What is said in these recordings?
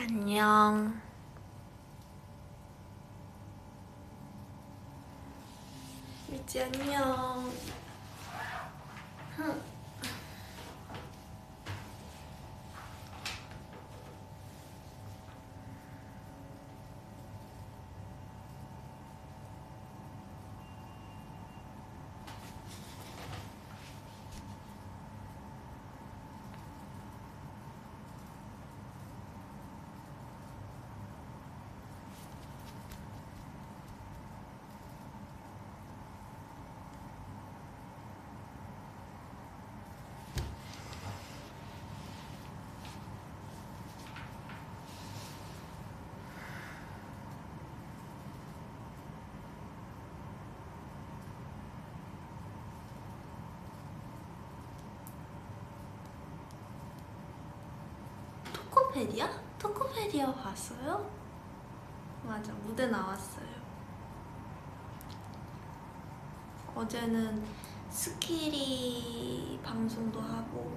안녕. 미지 안녕. 토코페디아? 토코페디아 봤어요? 맞아, 무대 나왔어요. 어제는 스키리 방송도 하고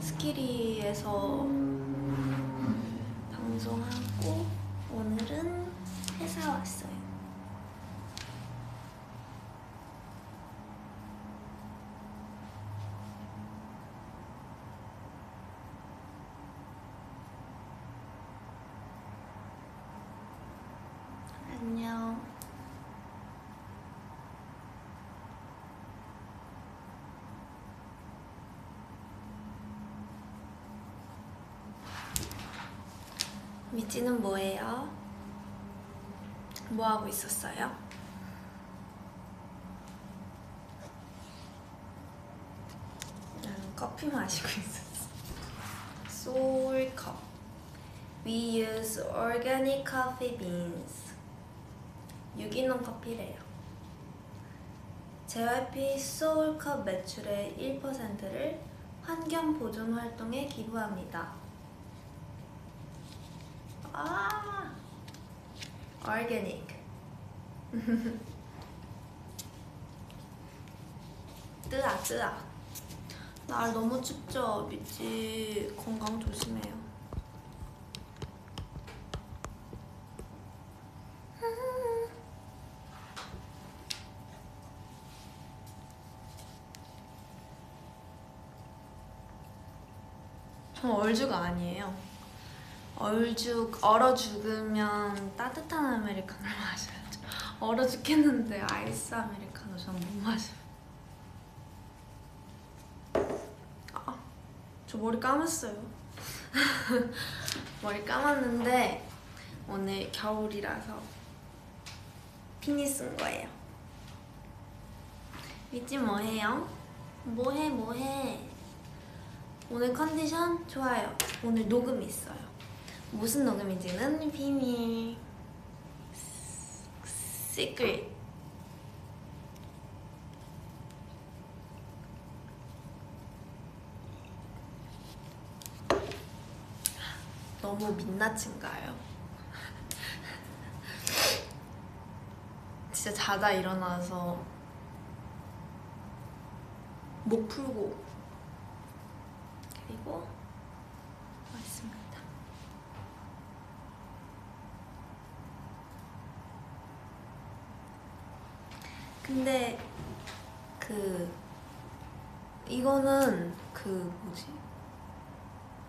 스키리에서 방송하고 오늘은 회사 왔어요. 안녕. 미찌는 뭐예요? 뭐 하고 있었어요? 나는 커피 마시고 있었어. 소울컵. We use organic coffee beans. 유기농 커피래요. JYP 소울컵 매출의 1%를 환경 보존 활동에 기부합니다. 아, organic. 뜨아 뜨아. 날 너무 춥죠? 미치 건강 조심해요. 전 얼죽 아니에요. 얼어 죽으면 따뜻한 아메리카노 마셔야죠. 얼어 죽겠는데 아이스 아메리카노 전 못 마셔요. 아, 저 머리 감았어요. 머리 감았는데 오늘 겨울이라서 피니 쓴 거예요. 미찌 뭐해요? 뭐해? 오늘 컨디션 좋아요. 오늘 녹음 있어요. 무슨 녹음인지는 비밀. 시크릿. 너무 민낯인가요? 진짜 자다 일어나서 목 풀고 그리고 왔습니다. 근데 이거는 뭐지?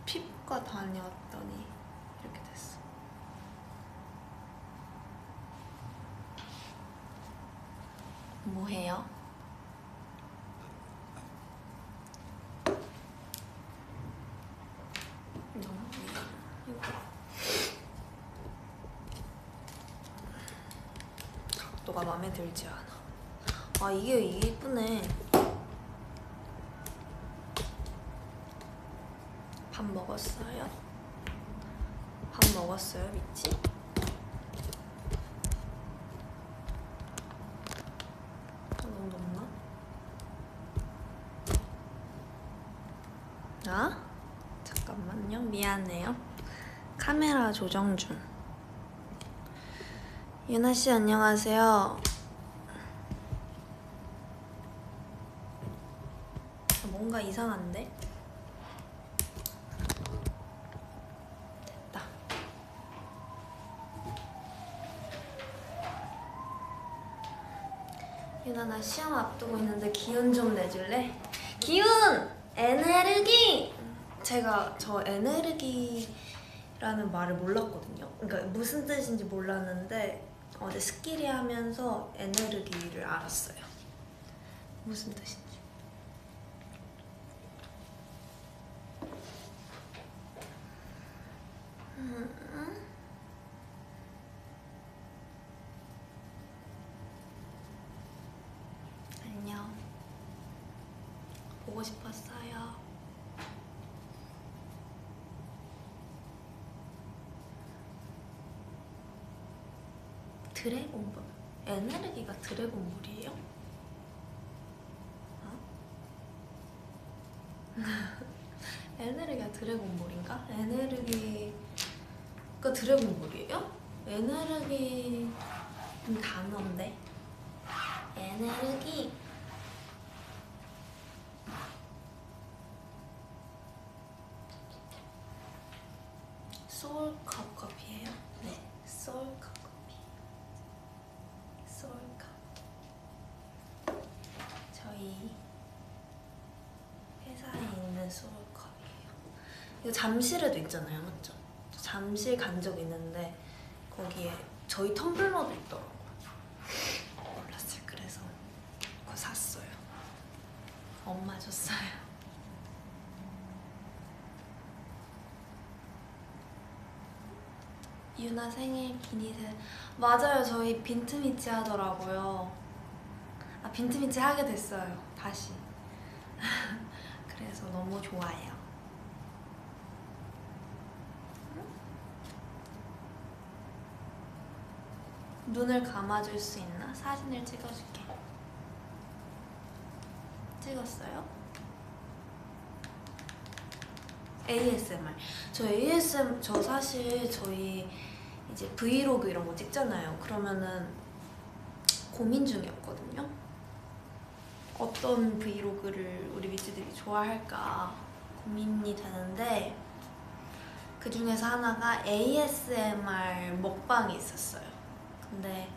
피부과 다녀왔더니 이렇게 됐어. 뭐해요? 각도가 마음에 들지 않아. 아, 이게 이쁘네. 밥 먹었어요? 밥 먹었어요, 미치? 너무 높나? 아? 잠깐만요, 미안해요. 카메라 조정 중. 유나씨 안녕하세요. 뭔가 이상한데? 유나 나 시험 앞두고 있는데 기운 좀 내줄래? 기운! 에네르기! 제가 저 에네르기라는 말을 몰랐거든요. 그러니까 무슨 뜻인지 몰랐는데 어제 스키리 하면서 에네르기를 알았어요. 무슨 뜻인지. 안녕. 보고 싶었어요. 드래곤볼? 에네르기가 드래곤볼이에요? 어? 에네르기가 드래곤볼인가? 에네르기가 드래곤볼이에요? 에네르기 단어인데? 에네르기 소울컵 커피예요? 네, 소울컵 커피. 소울컵. 저희 회사에 있는 소울컵이에요. 이거 잠실에도 있잖아요, 맞죠? 잠실 간 적 있는데 거기에 저희 텀블러도 있더라고요. 몰랐어요. 그래서 그거 샀어요. 엄마 줬어요. 유나 생일 비니셀. 맞아요, 저희 빈트미치 하더라고요. 아, 빈트미치 하게 됐어요, 다시. 그래서 너무 좋아요. 눈을 감아줄 수 있나? 사진을 찍어줄게. 찍었어요? ASMR. 저 사실 저희 이제 브이로그 이런 거 찍잖아요. 그러면은 고민 중이었거든요. 어떤 브이로그를 우리 미찌들이 좋아할까 고민이 되는데 그 중에서 하나가 ASMR 먹방이 있었어요. 근데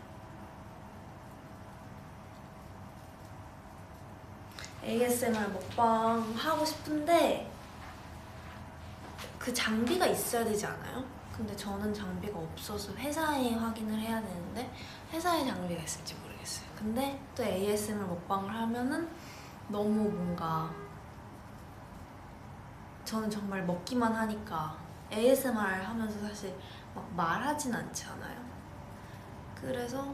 ASMR 먹방 하고 싶은데 그 장비가 있어야 되지 않아요? 근데 저는 장비가 없어서 회사에 확인을 해야 되는데 회사에 장비가 있을지 모르겠어요. 근데 또 ASMR 먹방을 하면은 너무 뭔가 저는 정말 먹기만 하니까 ASMR 하면서 사실 막 말하진 않지 않아요? 그래서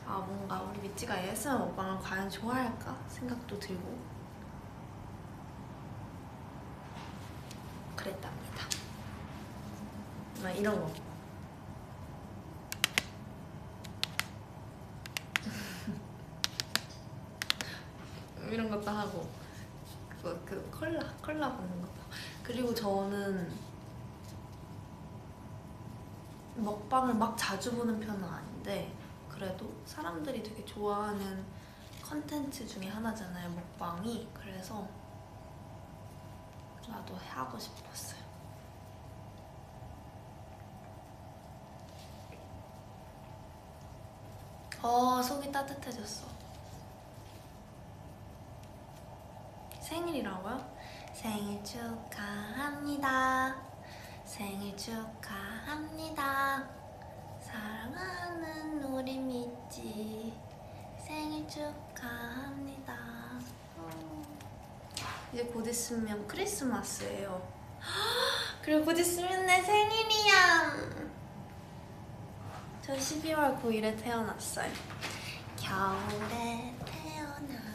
뭔가 우리 미찌가 ASMR 먹방을 과연 좋아할까 생각도 들고 그랬답니다. 이런 거. 이런 것도 하고 그 컬러 보는 것도. 그리고 저는 먹방을 막 자주 보는 편은 아닌데 그래도 사람들이 되게 좋아하는 컨텐츠 중에 하나잖아요, 먹방이. 그래서 나도 하고 싶었어요. 속이 따뜻해졌어. 생일이라고요? 생일 축하합니다. 생일 축하합니다. 사랑하는 우리 미찌 생일 축하합니다. 이제 곧 있으면 크리스마스예요. 그리고 곧 있으면 내 생일이야. 저 12월 9일에 태어났어요. 겨울에 태어난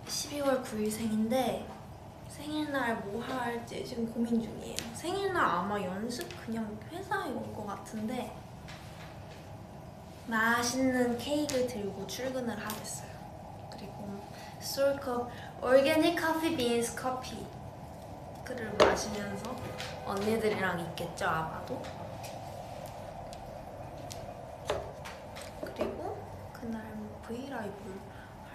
12월 9일 생인데 생일날 뭐 할지 지금 고민 중이에요. 생일날 아마 연습 그냥 회사에 올 것 같은데 맛있는 케이크를 들고 출근을 하겠어요. 그리고 솔컵 오르게닉 커피 빈스 커피를 마시면서 언니들이랑 있겠죠, 아마도. 그리고 그날 뭐 브이라이브를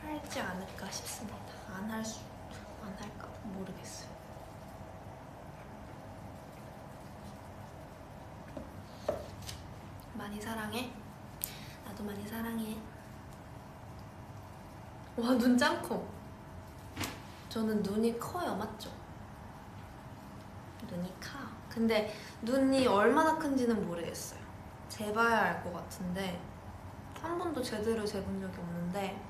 할지 않을까 싶습니다. 안 할까 모르겠어요. 많이 사랑해. 나도 많이 사랑해. 와, 눈 짱커. 저는 눈이 커요, 맞죠? 눈이 커. 근데 눈이 얼마나 큰지는 모르겠어요. 재봐야 알 것 같은데 한 번도 제대로 재본 적이 없는데,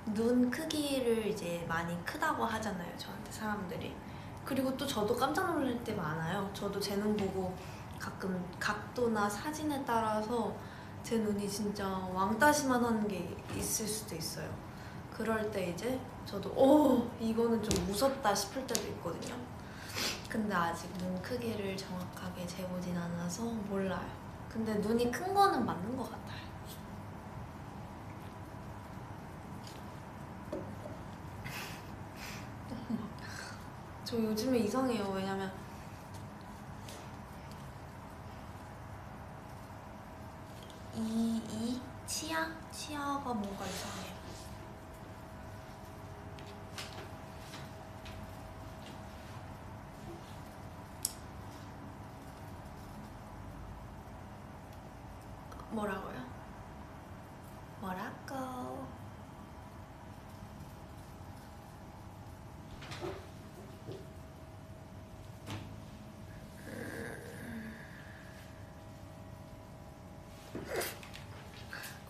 눈 크기를 이제 많이 크다고 하잖아요, 저한테 사람들이. 그리고 또 저도 깜짝 놀랄 때 많아요. 저도 제 눈 보고 가끔 각도나 사진에 따라서 제 눈이 진짜 왕따시만 하는 게 있을 수도 있어요. 그럴 때 이제 저도 이거는 좀 무섭다 싶을 때도 있거든요. 근데 아직 눈 크기를 정확하게 재보진 않아서 몰라요. 근데 눈이 큰 거는 맞는 것 같아요. 저 요즘에 이상해요. 왜냐면 치아가 뭔가 이상해요. 뭐라고요? 뭐라고?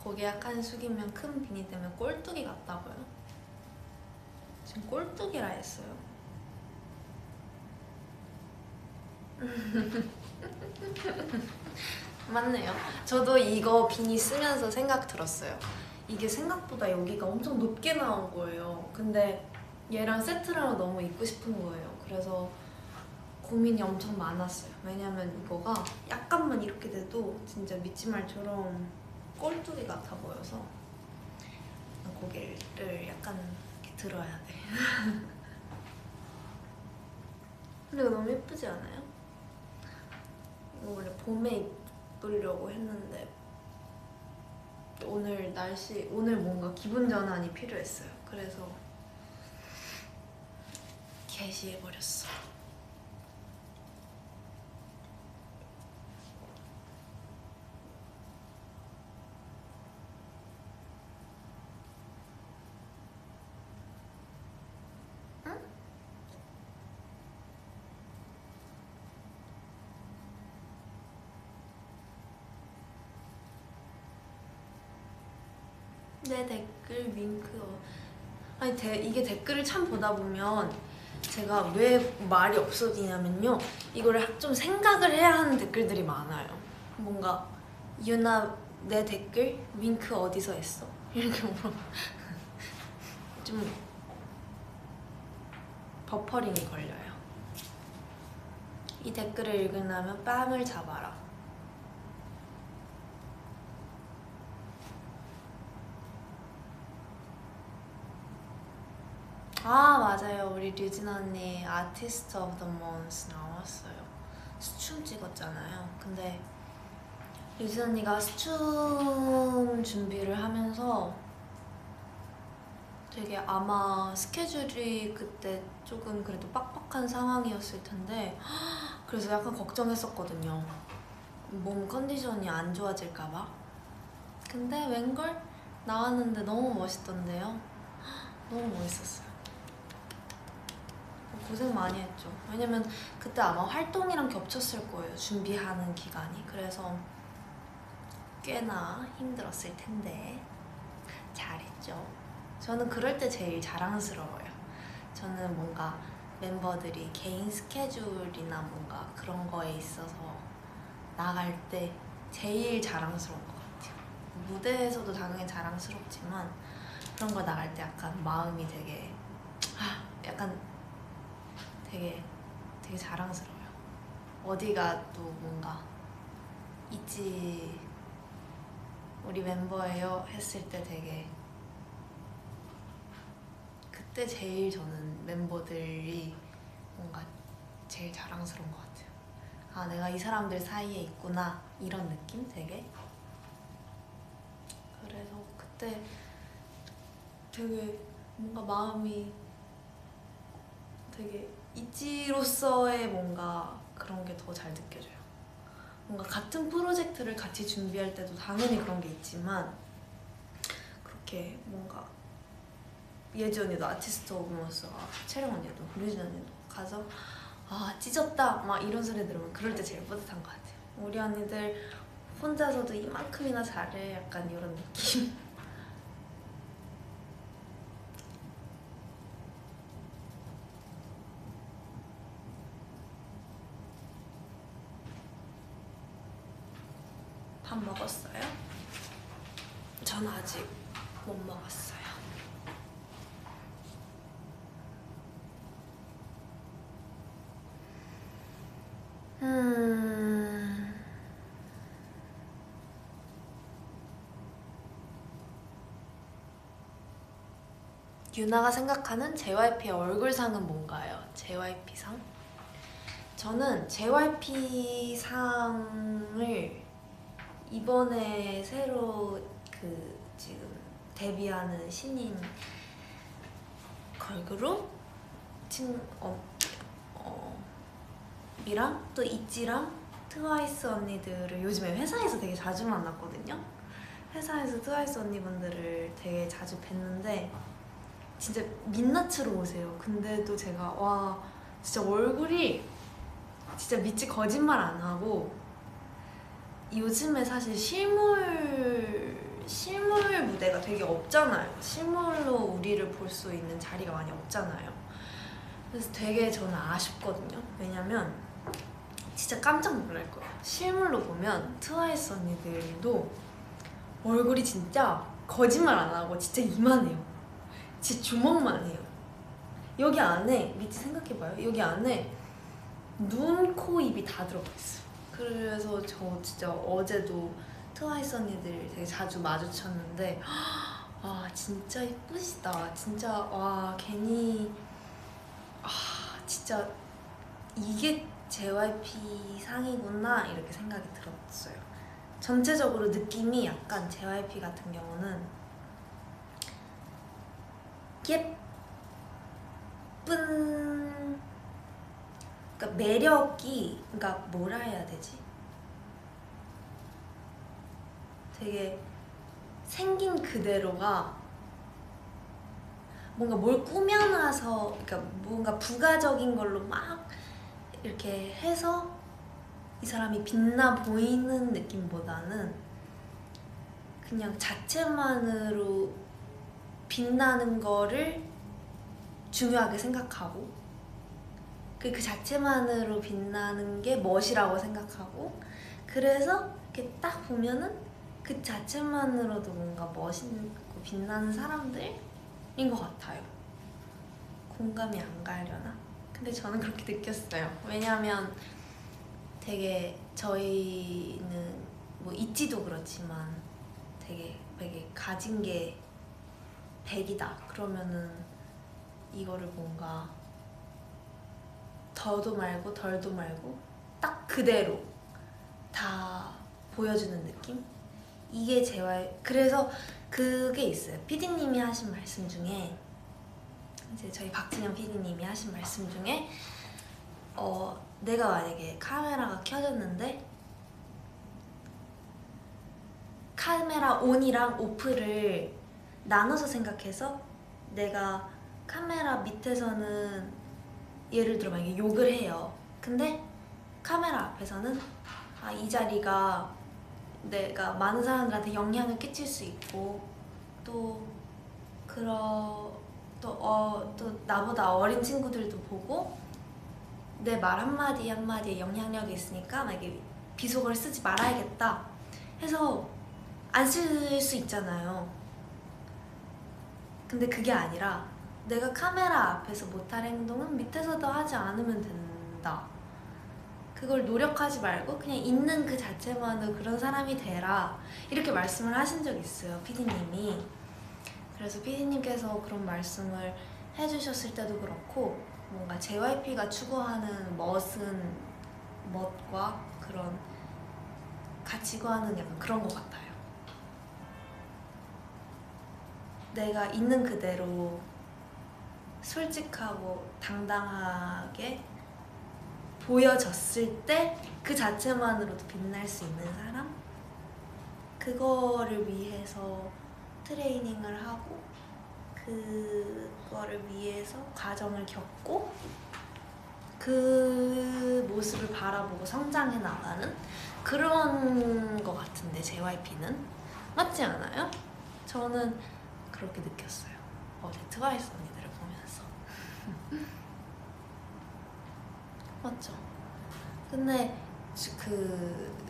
고개 약간 숙이면 큰 비니 때문에 꼴뚜기 같다고요? 지금 꼴뚜기라 했어요? 맞네요. 저도 이거 비니 쓰면서 생각 들었어요. 이게 생각보다 여기가 엄청 높게 나온 거예요. 근데 얘랑 세트랑 너무 입고 싶은 거예요. 그래서 고민이 엄청 많았어요. 왜냐면 이거가 약간만 이렇게 돼도 진짜 미치말처럼 꼴뚜기 같아 보여서 고개를 약간 이렇게 들어야 돼. 근데 이거 너무 예쁘지 않아요? 이거 원래 봄에 입으려고 했는데 오늘 뭔가 기분 전환이 필요했어요. 그래서 게시해버렸어. 응? 내 댓글 윙크. 아니 이게 댓글을 참 보다 보면 제가 왜 말이 없어지냐면요, 이거를 좀 생각을 해야 하는 댓글들이 많아요. 뭔가 유나 내 댓글 윙크 어디서 했어? 이렇게 물어. 좀 버퍼링이 걸려요. 이 댓글을 읽으려면 뺨을 잡아라. 아, 맞아요. 우리 류진 언니 아티스트 오브 더 먼스 나왔어요. 수춤 찍었잖아요. 근데 류진 언니가 수춤 준비를 하면서 되게 아마 스케줄이 그때 조금 그래도 빡빡한 상황이었을 텐데, 그래서 약간 걱정했었거든요. 몸 컨디션이 안 좋아질까봐. 근데 웬걸 나왔는데 너무 멋있던데요. 너무 멋있었어요. 고생 많이 했죠. 왜냐면 그때 아마 활동이랑 겹쳤을 거예요, 준비하는 기간이. 그래서 꽤나 힘들었을 텐데 잘했죠. 저는 그럴 때 제일 자랑스러워요. 저는 뭔가 멤버들이 개인 스케줄이나 뭔가 그런 거에 있어서 나갈 때 제일 자랑스러운 것 같아요. 무대에서도 당연히 자랑스럽지만 그런 거 나갈 때 약간 마음이 되게 약간 되게 자랑스러워요. 어디 가도 뭔가 있지, 우리 멤버예요 했을 때 되게, 그때 제일 저는 멤버들이 뭔가 제일 자랑스러운 것 같아요. 아, 내가 이 사람들 사이에 있구나, 이런 느낌 되게. 그래서 그때 되게 뭔가 마음이 되게 있지로서의 뭔가 그런 게 더 잘 느껴져요. 뭔가 같은 프로젝트를 같이 준비할 때도 당연히 그런 게 있지만 그렇게 뭔가 예지 언니도 아티스트 오브 머스가 채령 언니도 류진 언니도 가서 아 찢었다 막 이런 소리 들으면 그럴 때 제일 뿌듯한 것 같아요. 우리 언니들 혼자서도 이만큼이나 잘해 약간 이런 느낌. 밥 먹었어요? 전 아직 못 먹었어요. 유나가 생각하는 JYP의 얼굴상은 뭔가요? JYP상? 저는 JYP상을 이번에 새로 그 지금 데뷔하는 신인 걸그룹 이랑 또 있지랑 트와이스 언니들을 요즘에 회사에서 되게 자주 만났거든요. 회사에서 트와이스 언니분들을 되게 자주 뵀는데 진짜 민낯으로 오세요. 근데도 제가 와 진짜 얼굴이 진짜 믿지 거짓말 안 하고 요즘에 사실 실물 무대가 되게 없잖아요. 실물로 우리를 볼 수 있는 자리가 많이 없잖아요. 그래서 되게 저는 아쉽거든요. 왜냐면 진짜 깜짝 놀랄 거예요. 실물로 보면 트와이스 언니들도 얼굴이 진짜 거짓말 안 하고 진짜 이만해요. 제 주먹만 해요. 여기 안에 밑에 생각해봐요. 여기 안에 눈, 코, 입이 다 들어가 있어요. 그래서 저 진짜 어제도 트와이스 언니들 되게 자주 마주쳤는데 아 진짜 이쁘시다. 진짜 와 괜히 아 진짜 이게 JYP 상이구나 이렇게 생각이 들었어요. 전체적으로 느낌이 약간 JYP 같은 경우는 예쁜 그러니까 매력이 그러니까 뭐라 해야 되지? 되게 생긴 그대로가 뭔가 뭘 꾸며놔서 그러니까 뭔가 부가적인 걸로 막 이렇게 해서 이 사람이 빛나 보이는 느낌보다는 그냥 자체만으로 빛나는 거를 중요하게 생각하고 그 자체만으로 빛나는 게 멋이라고 생각하고 그래서 이렇게 딱 보면은 그 자체만으로도 뭔가 멋있고 빛나는 사람들인 것 같아요. 공감이 안 가려나? 근데 저는 그렇게 느꼈어요. 왜냐면 되게 저희는 뭐 있지도 그렇지만 되게 가진 게 100이다 그러면은 이거를 뭔가 더도 말고 덜도 말고 딱 그대로 다 보여주는 느낌? 이게 그래서 그게 있어요. PD님이 하신 말씀 중에 이제 저희 박진영 PD님이 하신 말씀 중에 내가 만약에 카메라가 켜졌는데 카메라 온이랑 오프를 나눠서 생각해서 내가 카메라 밑에서는 예를 들어 만약에 욕을 해요. 근데 카메라 앞에서는 이 자리가 내가 많은 사람들한테 영향을 끼칠 수 있고 또 나보다 어린 친구들도 보고 내 말 한마디 한마디에 영향력이 있으니까 만약에 비속어를 쓰지 말아야겠다 해서 안 쓸 수 있잖아요. 근데 그게 아니라 내가 카메라 앞에서 못할 행동은 밑에서도 하지 않으면 된다. 그걸 노력하지 말고 그냥 있는 그 자체만으로 그런 사람이 되라 이렇게 말씀을 하신 적이 있어요, 피디님이. 그래서 피디님께서 그런 말씀을 해주셨을 때도 그렇고 뭔가 JYP가 추구하는 멋과 그런 가치관은 약간 그런 것 같아요. 내가 있는 그대로 솔직하고 당당하게 보여졌을 때 그 자체만으로도 빛날 수 있는 사람? 그거를 위해서 트레이닝을 하고 그거를 위해서 과정을 겪고 그 모습을 바라보고 성장해 나가는 그런 거 같은데 JYP는 맞지 않아요? 저는 그렇게 느꼈어요. 어제 트와이스 언니들을 보면서. 맞죠? 근데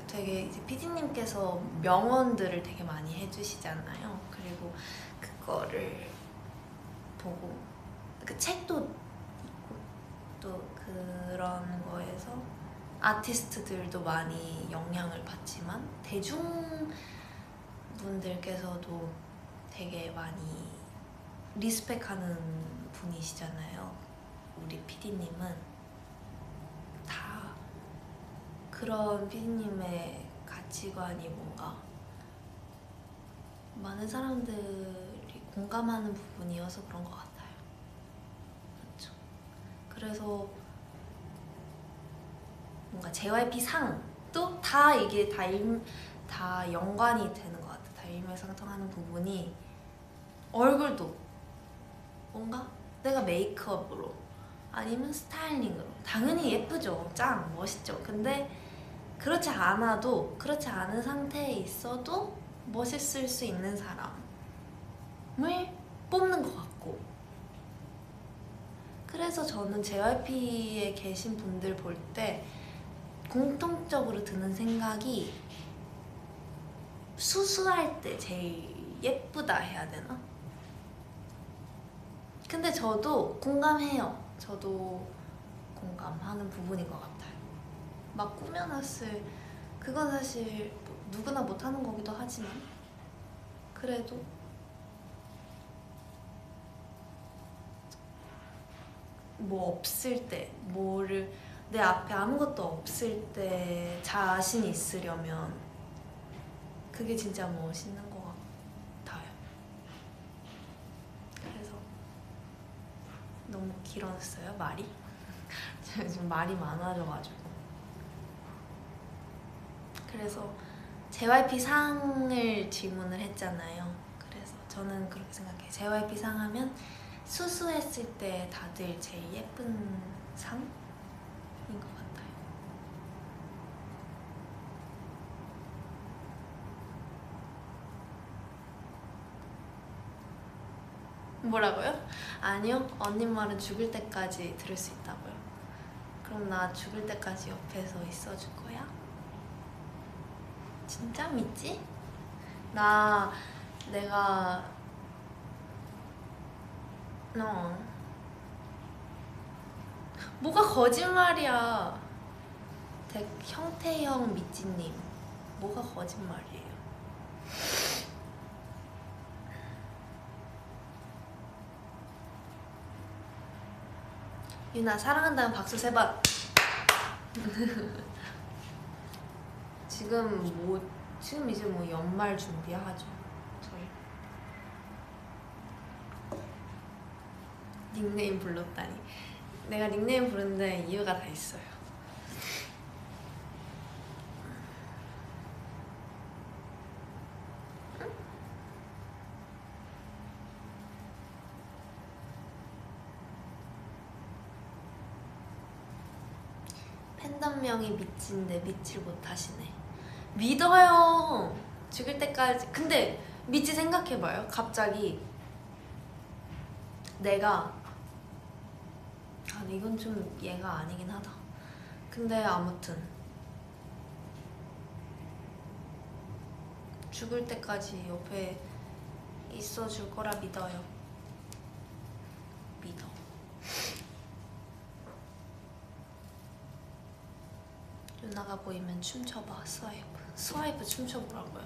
되게 이제 PD님께서 명언들을 되게 많이 해주시잖아요. 그리고 그거를 보고 그 책도 있고 또 그런 거에서 아티스트들도 많이 영향을 받지만 대중분들께서도 되게 많이 리스펙하는 분이시잖아요. 우리 PD님은 다 그런 PD님의 가치관이 뭔가 많은 사람들이 공감하는 부분이어서 그런 것 같아요. 그렇죠? 그래서 뭔가 JYP 상도 다 이게 다 연관이 되는 것 같아요. 다 일맥상통하는 부분이 얼굴도 뭔가 내가 메이크업으로 아니면 스타일링으로 당연히 예쁘죠. 짱 멋있죠. 근데 그렇지 않아도 그렇지 않은 상태에 있어도 멋있을 수 있는 사람을 뽑는 것 같고 그래서 저는 JYP에 계신 분들 볼 때 공통적으로 드는 생각이 수수할 때 제일 예쁘다 해야 되나? 근데 저도 공감해요. 저도 공감하는 부분인 것 같아요. 막 꾸며놨을 그건 사실 뭐 누구나 못하는 거기도 하지만 그래도 뭐 없을 때 뭐를 내 앞에 아무것도 없을 때 자신 있으려면 그게 진짜 멋있는 것 같아요. 그래서 너무 길었어요 말이? 제가 지금 말이 많아져가지고 그래서 JYP 상을 질문을 했잖아요. 그래서 저는 그렇게 생각해요. JYP 상 하면 수수했을 때 다들 제일 예쁜 상인 것 같아요. 뭐라고요? 아니요. 언니 말은 죽을 때까지 들을 수 있다고요. 그럼 나 죽을 때까지 옆에서 있어줄 거야? 진짜 믿지? 내가 뭐가 거짓말이야. 형태형 미찌님 뭐가 거짓말이에요. 유나 사랑한다는 박수 3번. 지금 이제 뭐 연말 준비하죠. 저희 닉네임 불렀다니. 내가 닉네임 부르는데 이유가 다 있어요. 팬덤명이 미치인데 믿질 못하시네. 믿어요. 죽을 때까지. 근데 미치 생각해봐요. 갑자기 내가 이건 좀 얘가 아니긴 하다. 근데 아무튼 죽을 때까지 옆에 있어줄 거라 믿어요. 믿어. 유나가 보이면 춤춰봐. 스와이프 춤춰보라고요.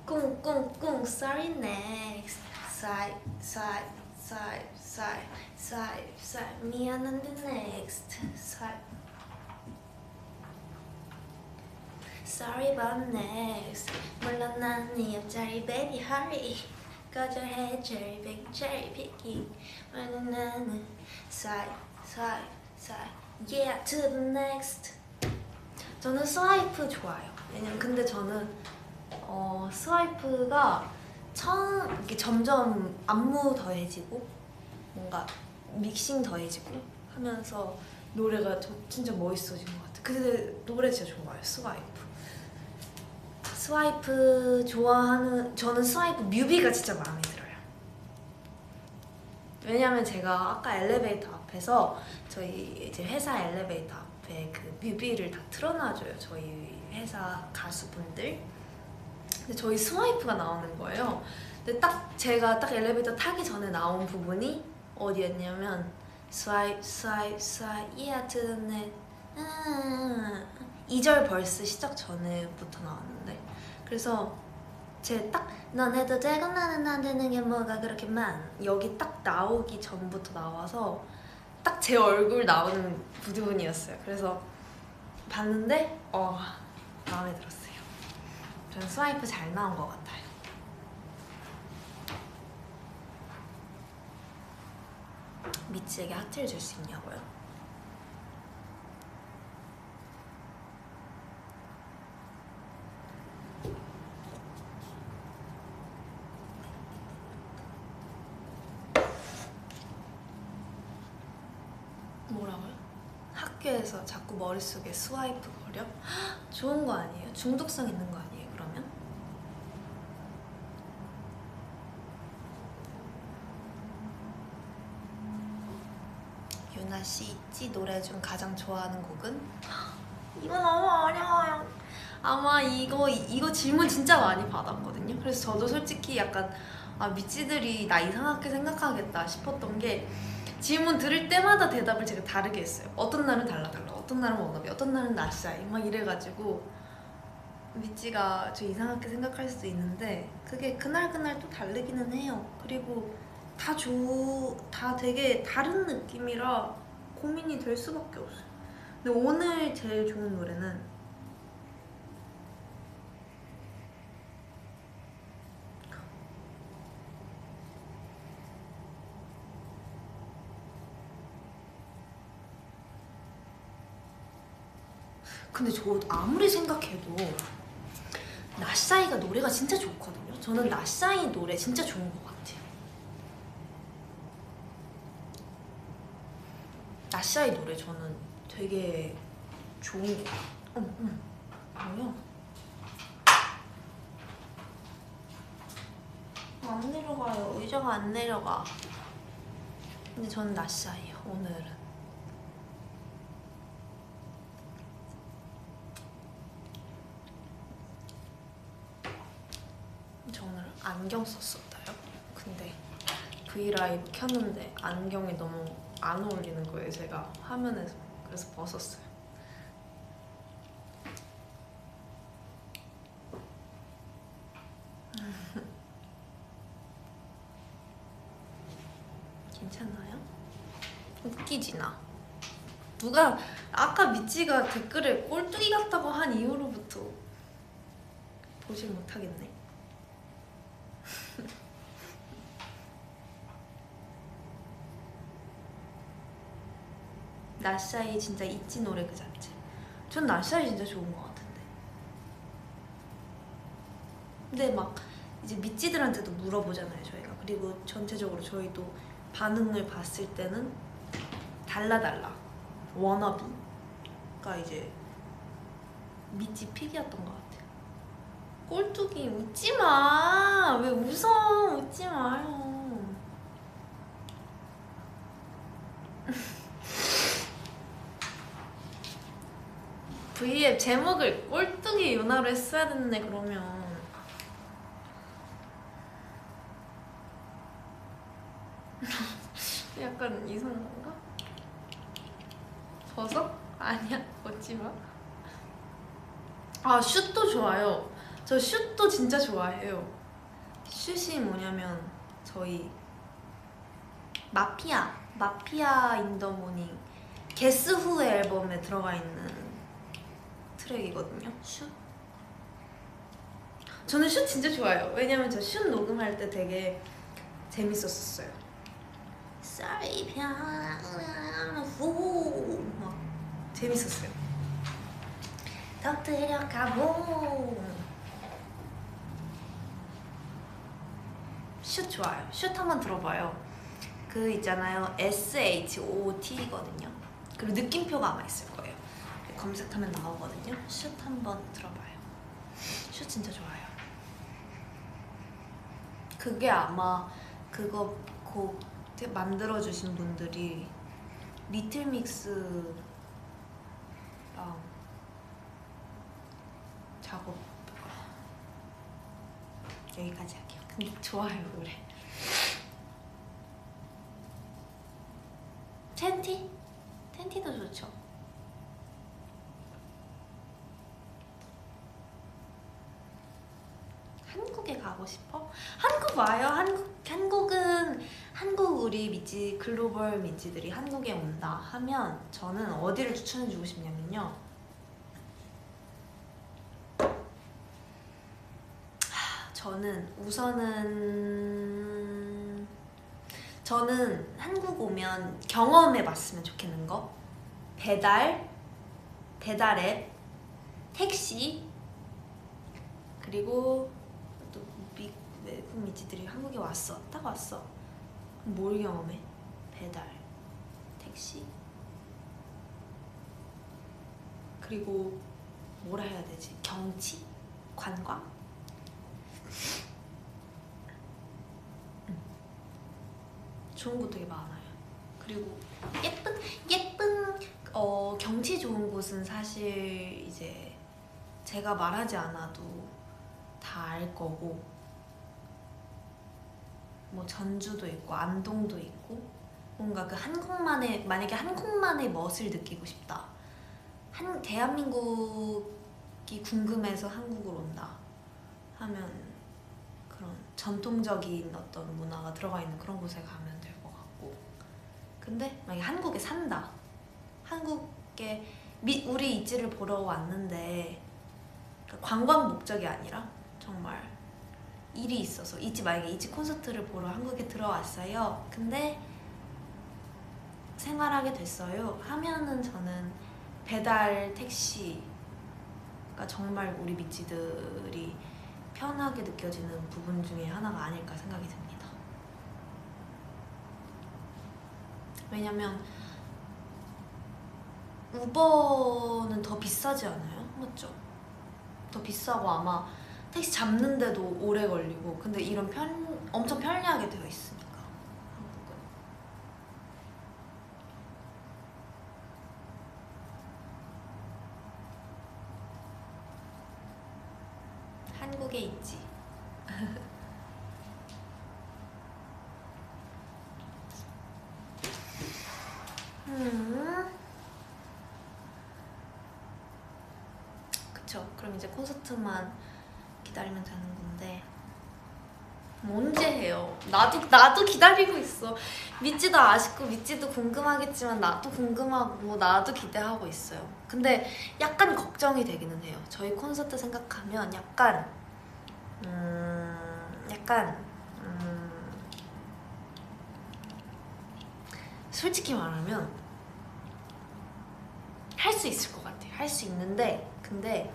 꿍꿍꿍 sorry next side side side side side side 미안한데 next side sorry but next 물론 난 네 옆자리 baby hurry 거절해 cherry pick cherry picking 나는 side side Yeah to the next. 저는 스와이프 좋아요. 왜냐면 근데 저는 스와이프가 처음 이렇게 점점 안무 더해지고 뭔가 믹싱 더해지고 하면서 노래가 진짜 멋있어진 것 같아요. 근데 노래 진짜 좋아요. 스와이프 좋아하는, 저는 스와이프 뮤비가 진짜 마음에 들어요. 왜냐면 제가 아까 엘리베이터 앞에서 저희 이제 회사 엘리베이터 앞에 그 뮤비를 다 틀어놔줘요. 저희 회사 가수분들. 근데 저희 스와이프가 나오는 거예요. 근데 제가 딱 엘리베이터 타기 전에 나온 부분이 어디였냐면 스와이프 yeah to the next 2절 벌스 시작 전에부터 나왔는데, 그래서 제 딱 넌 해도 되고 나는 안 되는 게 뭐가 그렇게 여기 딱 나오기 전부터 나와서 딱 제 얼굴 나오는 부분이었어요. 그래서 봤는데 마음에 들었어요. 저는 스와이프 잘 나온 것 같아요. 미치에게 하트를 줄 수 있냐고요? 뭐라고요? 학교에서 자꾸 머릿속에 스와이프 거려? 좋은 거 아니에요? 중독성 있는 거 아니에요, 그러면? 유나씨 있지? 노래 중 가장 좋아하는 곡은? 이거 너무 어려워요. 아마 이거 질문 진짜 많이 받았거든요. 그래서 저도 솔직히 약간 미찌들이 나 이상하게 생각하겠다 싶었던 게, 질문 들을 때마다 대답을 제가 다르게 했어요. 어떤 날은 달라. 어떤 날은 워너비, 어떤 날은 나샤이 막 이래가지고 미찌가 저 이상하게 생각할 수도 있는데 그게 그날그날 또 다르기는 해요. 그리고 다 되게 다른 느낌이라 고민이 될 수밖에 없어요. 근데 오늘 제일 좋은 노래는 근데 저 아무리 생각해도 나샤이가 노래가 진짜 좋거든요. 저는 나샤이 노래 진짜 좋은 것 같아요. 나샤이 노래 저는 되게 좋은 것 같아요. 뭐야? 안 내려가요. 의자가 안 내려가. 근데 저는 나샤이요, 오늘은. 저는 안경 썼었다요. 근데 브이라이브 켰는데 안경이 너무 안 어울리는 거예요, 제가 화면에서. 그래서 벗었어요. 괜찮아요? 웃기지 나. 누가 아까 미찌가 댓글에 꼴뚜기 같다고 한 이후로부터 보질 못하겠네. 나샤이 진짜 있지 노래 그 자체. 전 나샤이 진짜 좋은 것 같은데. 근데 막 이제 미찌들한테도 물어보잖아요, 저희가. 그리고 전체적으로 저희도 반응을 봤을 때는 달라. 워너비가 이제 미찌 픽이었던 것 같아요. 꼴뚜기 웃지마. 왜 웃어? 웃지 마요. V앱 제목을 꼴뚜기 유나로 했어야 됐네. 그러면 약간 이상한 건가? 버섯? 아니야, 먹지마. 슛도 좋아요. 저 슛도 진짜 좋아해요. 슛이 뭐냐면 저희 마피아 인 더 모닝 게스 후의 앨범에 들어가 있는 트랙이거든요. 슛. 저는 슛 진짜 좋아요. 왜냐면 저 슛 녹음할 때 되게 재밌었어요. 햇살이 변하는 후 막 재밌었어요. 터뜨려 가보. 슛 좋아요. 슛 한번 들어봐요. 그 있잖아요, SHOT거든요. 그리고 느낌표가 아마 있을 거예요. 검색하면 나오거든요. 슛 한번 들어봐요. 슛 진짜 좋아요. 그게 아마 그거 곡 만들어주신 분들이 리틀믹스랑 작업 여기까지 할게요. 근데 좋아요 노래. 텐티도 좋죠. 한국에 가고 싶어? 한국 와요. 한국은 한국 우리 미찌 글로벌 미찌들이 한국에 온다 하면 저는 어디를 추천해주고 싶냐면요. 저는 한국 오면 경험해봤으면 좋겠는 거, 배달앱, 택시, 그리고 또 외국 미찌들이 한국에 왔어. 딱 왔어. 뭘 경험해? 배달, 택시, 그리고 뭐라 해야 되지? 경치? 관광? 좋은 곳 되게 많아요. 그리고 예쁜 경치 좋은 곳은 사실 이제 제가 말하지 않아도 다 알 거고, 뭐 전주도 있고 안동도 있고, 뭔가 그 만약에 한국만의 멋을 느끼고 싶다, 대한민국이 궁금해서 한국을 온다 하면 그런 전통적인 어떤 문화가 들어가 있는 그런 곳에 가면 될 것 같고, 근데 만약에 한국에 산다, 한국에 우리 이지를 보러 왔는데 관광 목적이 아니라 정말 일이 있어서 만약에 이지 콘서트를 보러 한국에 들어왔어요. 근데 생활하게 됐어요 하면은 저는 배달 택시가 정말 우리 미찌들이 편하게 느껴지는 부분 중에 하나가 아닐까 생각이 듭니다. 왜냐면 우버는 더 비싸지 않아요? 맞죠? 더 비싸고 아마 택시 잡는데도 오래 걸리고, 근데 이런 엄청 편리하게 되어 있으니까 한국에 있지. 그쵸. 그럼 이제 콘서트만 기다리면 되는 건데 언제 해요? 나도 기다리고 있어. 미찌도 아쉽고 미찌도 궁금하겠지만 나도 궁금하고 나도 기대하고 있어요. 근데 약간 걱정이 되기는 해요. 저희 콘서트 생각하면 약간 솔직히 말하면 할 수 있을 것 같아요. 할 수 있는데, 근데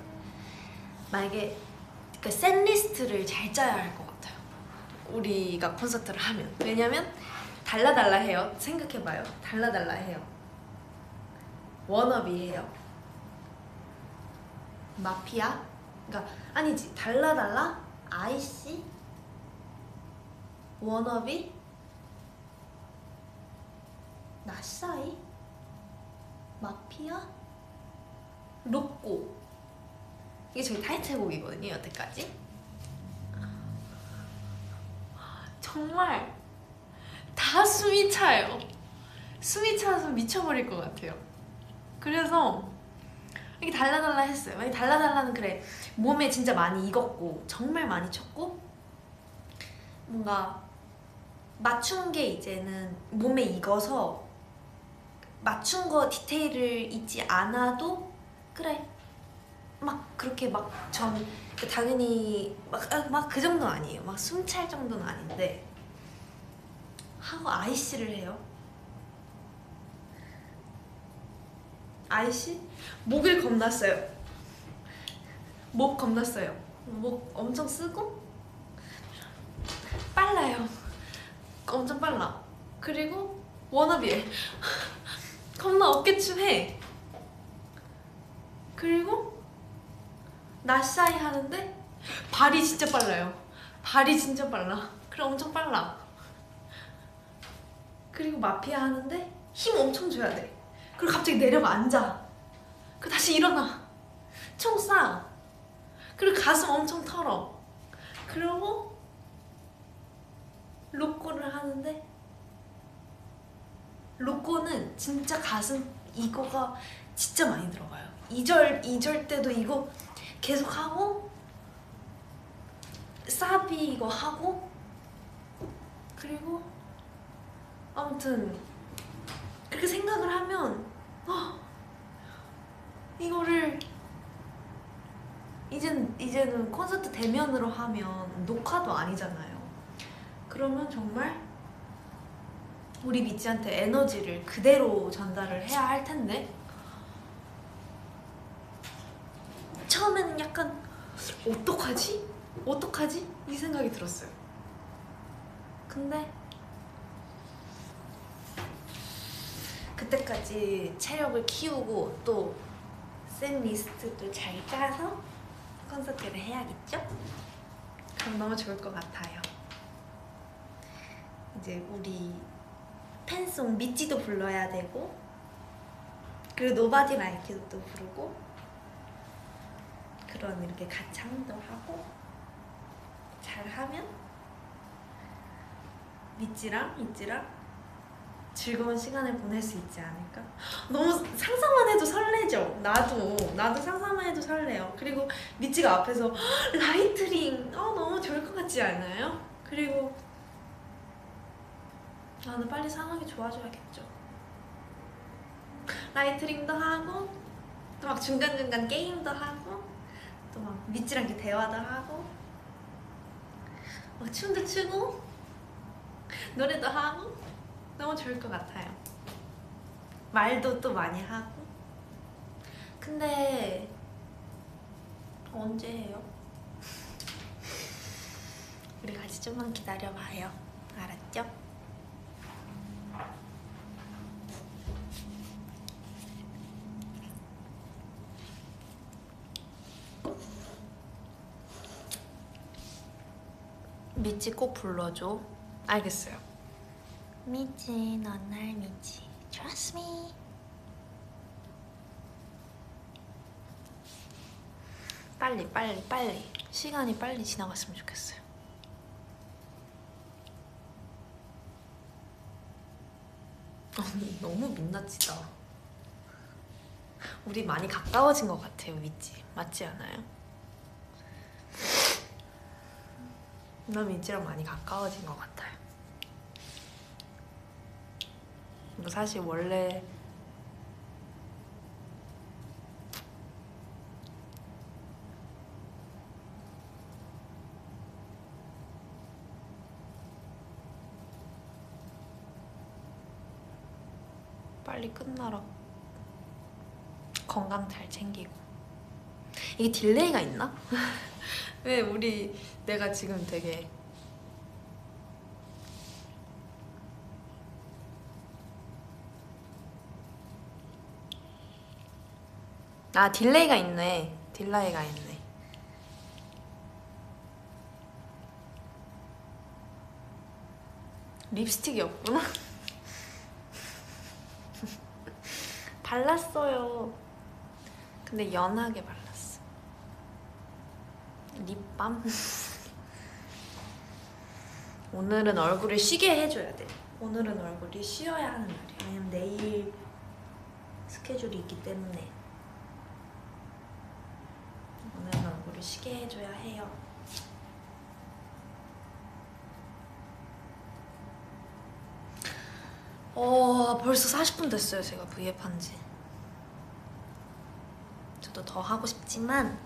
만약에 그 셋리스트를 잘 짜야 할 것 같아요. 우리가 콘서트를 하면. 왜냐면 달라달라 해요. 생각해봐요. 달라달라 해요. 워너비 해요. 마피아? 그러니까 아니지, 달라달라, 아이씨, 워너비, 나싸이, 마피아, 로꼬. 이게 저희 타이틀곡이거든요, 여태까지. 정말 다 숨이 차요. 숨이 차서 미쳐버릴 것 같아요. 그래서 이렇게 달라달라 했어요. 만약 달라달라는 그래, 몸에 진짜 많이 익었고 정말 많이 쳤고 뭔가 맞춘 게 이제는 몸에 익어서 맞춘 거 디테일을 잊지 않아도 그래, 막 그렇게 막 당연히 막 그 정도는 아니에요. 막 숨 찰 정도는 아닌데 하고 아이씨를 해요. 아이씨 목을 겁나 써요. 목 겁나 써요. 목 엄청 쓰고 빨라요. 엄청 빨라. 그리고 워너비에 겁나 어깨춤 해. 그리고 나샤이 하는데 발이 진짜 빨라요. 발이 진짜 빨라. 그래 엄청 빨라. 그리고 마피아 하는데 힘 엄청 줘야 돼. 그리고 갑자기 내려가 앉아. 그리고 다시 일어나. 총 쏴. 그리고 가슴 엄청 털어. 그리고 로꼬를 하는데 로꼬는 진짜 가슴 이거가 진짜 많이 들어가요. 2절 때도 이거 계속 하고 사비 이거 하고 그리고 아무튼 그렇게 생각을 하면 이거를 이제는 콘서트 대면으로 하면 녹화도 아니잖아요. 그러면 정말 우리 미찌한테 에너지를 그대로 전달을 해야 할 텐데 처음에는 약간 어떡하지? 어떡하지? 이 생각이 들었어요. 근데 그때까지 체력을 키우고 또 셋 리스트도 잘 짜서 콘서트를 해야겠죠? 그럼 너무 좋을 것 같아요. 이제 우리 팬송 미찌도 불러야 되고 그리고 노바디 라이키도 또 부르고 그런 이렇게 가창도 하고 잘하면 미찌랑 즐거운 시간을 보낼 수 있지 않을까? 너무 상상만 해도 설레죠? 나도 상상만 해도 설레요. 그리고 미찌가 앞에서 라이트링 너무 좋을 것 같지 않아요? 그리고 나는 빨리 상황이 좋아져야겠죠. 라이트링도 하고 또 막 중간중간 게임도 하고 또 막 미찌랑 이렇게 대화도 하고 막 춤도 추고 노래도 하고 너무 좋을 것 같아요. 말도 또 많이 하고. 근데 언제 해요? 우리 같이 좀만 기다려봐요. 알았죠? 미찌 꼭 불러줘. 알겠어요. 미찌 넌 날 믿지. Trust me. 빨리 시간이 빨리 지나갔으면 좋겠어요. 언니 너무 민낯이다. 우리 많이 가까워진 것 같아요. 미찌 맞지 않아요? 나 미찌랑 많이 가까워진 것 같아요. 뭐 사실 원래 빨리 끝나라. 건강 잘 챙기고. 이게 딜레이가 있나? 왜 내가 지금 되게 딜레이가 있네. 립스틱이 없구나. 발랐어요. 근데 연하게 발랐어. 립밤. 오늘은 얼굴을 쉬게 해줘야 돼. 오늘은 얼굴이 쉬어야 하는 날이야. 왜냐면 내일 스케줄이 있기 때문에 오늘은 얼굴을 쉬게 해줘야 해요. 벌써 40분 됐어요. 제가 V앱 한지. 저도 더 하고 싶지만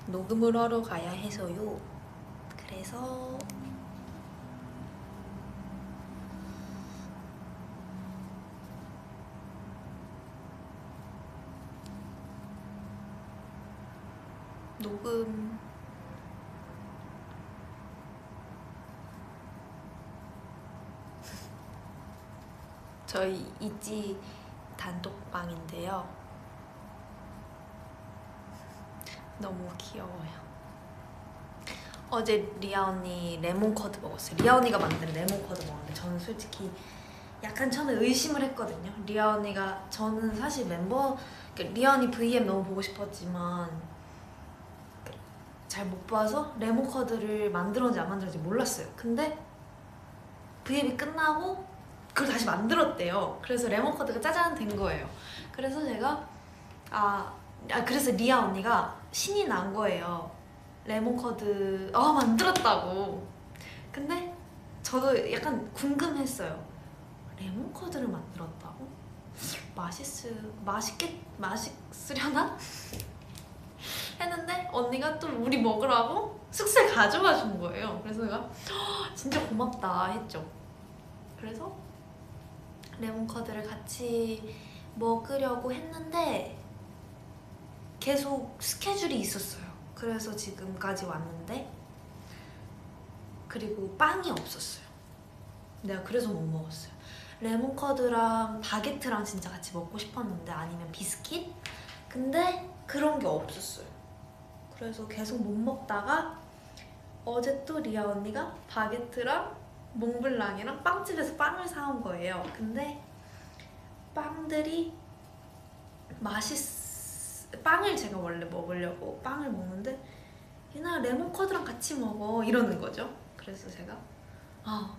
녹음을 하러 가야 해서요. 그래서 녹음 저희 이지 단톡방인데요. 너무 귀여워요. 어제 리아 언니 레몬커드 먹었어요. 리아 언니가 만든 레몬커드 먹었는데 저는 솔직히 약간 처음에 의심을 했거든요. 리아 언니가, 저는 사실 리아 언니 Vm 너무 보고 싶었지만 잘 못 봐서 레몬커드를 만들었는지 안 만들었는지 몰랐어요. 근데 Vm이 끝나고 그걸 다시 만들었대요. 그래서 레몬커드가 짜잔 된 거예요. 그래서 제가 그래서 리아 언니가 신이 난 거예요. 레몬커드 만들었다고. 근데 저도 약간 궁금했어요. 레몬커드를 만들었다고? 맛있으려나? 했는데 언니가 또 우리 먹으라고 숙소에 가져와 준 거예요. 그래서 내가 진짜 고맙다 했죠. 그래서 레몬커드를 같이 먹으려고 했는데 계속 스케줄이 있었어요. 그래서 지금까지 왔는데, 그리고 빵이 없었어요. 내가 그래서 못 먹었어요. 레몬커드랑 바게트랑 진짜 같이 먹고 싶었는데, 아니면 비스킷? 근데 그런 게 없었어요. 그래서 계속 못 먹다가 어제 또 리아 언니가 바게트랑 몽블랑이랑 빵집에서 빵을 사온 거예요. 근데 빵들이 빵을 제가 원래 먹으려고 빵을 먹는데 얘나 레몬커드랑 같이 먹어 이러는 거죠. 그래서 제가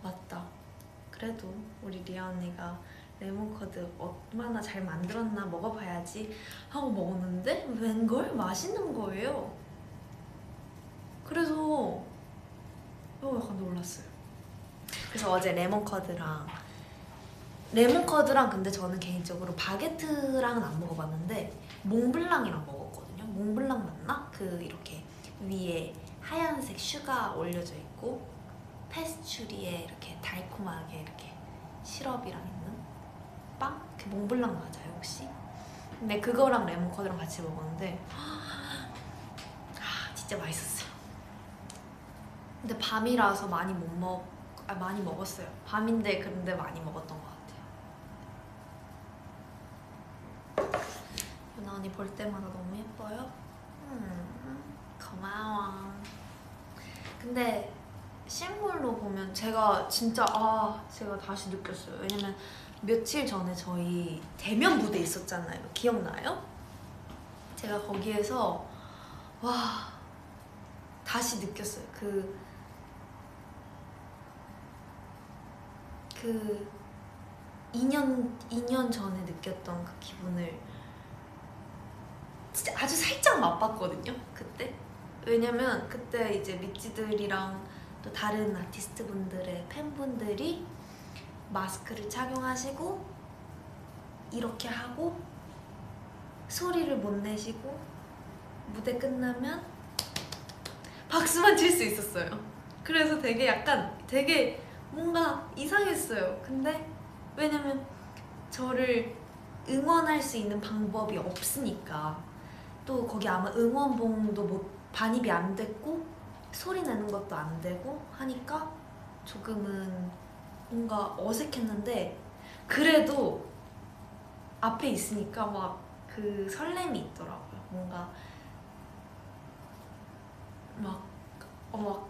맞다, 그래도 우리 리아 언니가 레몬커드 얼마나 잘 만들었나 먹어봐야지 하고 먹었는데 웬걸 맛있는 거예요. 그래서 약간 놀랐어요. 그래서 어제 레몬커드랑 근데 저는 개인적으로 바게트랑은 안 먹어봤는데 몽블랑이랑 먹었거든요. 몽블랑 맞나? 이렇게 위에 하얀색 슈가 올려져 있고 페스츄리에 이렇게 달콤하게 이렇게 시럽이랑 있는 빵? 그 몽블랑 맞아요 혹시? 근데 그거랑 레몬커드랑 같이 먹었는데 진짜 맛있었어요. 근데 밤이라서 많이 많이 먹었어요. 밤인데 근데 많이 먹었던 것 같아요. 유나 언니 볼 때마다 너무 예뻐요. 고마워. 근데 실물로 보면 제가 진짜 제가 다시 느꼈어요. 왜냐면 며칠 전에 저희 대면 무대 있었잖아요. 기억나요? 제가 거기에서 다시 느꼈어요. 2년 전에 느꼈던 그 기분을 진짜 아주 살짝 맛봤거든요. 그때. 왜냐면 그때 이제 미찌들이랑 또 다른 아티스트 분들의 팬분들이 마스크를 착용하시고 이렇게 하고 소리를 못 내시고 무대 끝나면 박수만 칠 수 있었어요. 그래서 되게 뭔가 이상했어요. 근데 왜냐면 저를 응원할 수 있는 방법이 없으니까, 또 거기 아마 응원봉도 반입이 안 됐고 소리 내는 것도 안 되고 하니까 조금은 뭔가 어색했는데, 그래도 앞에 있으니까 막 그 설렘이 있더라고요. 뭔가 막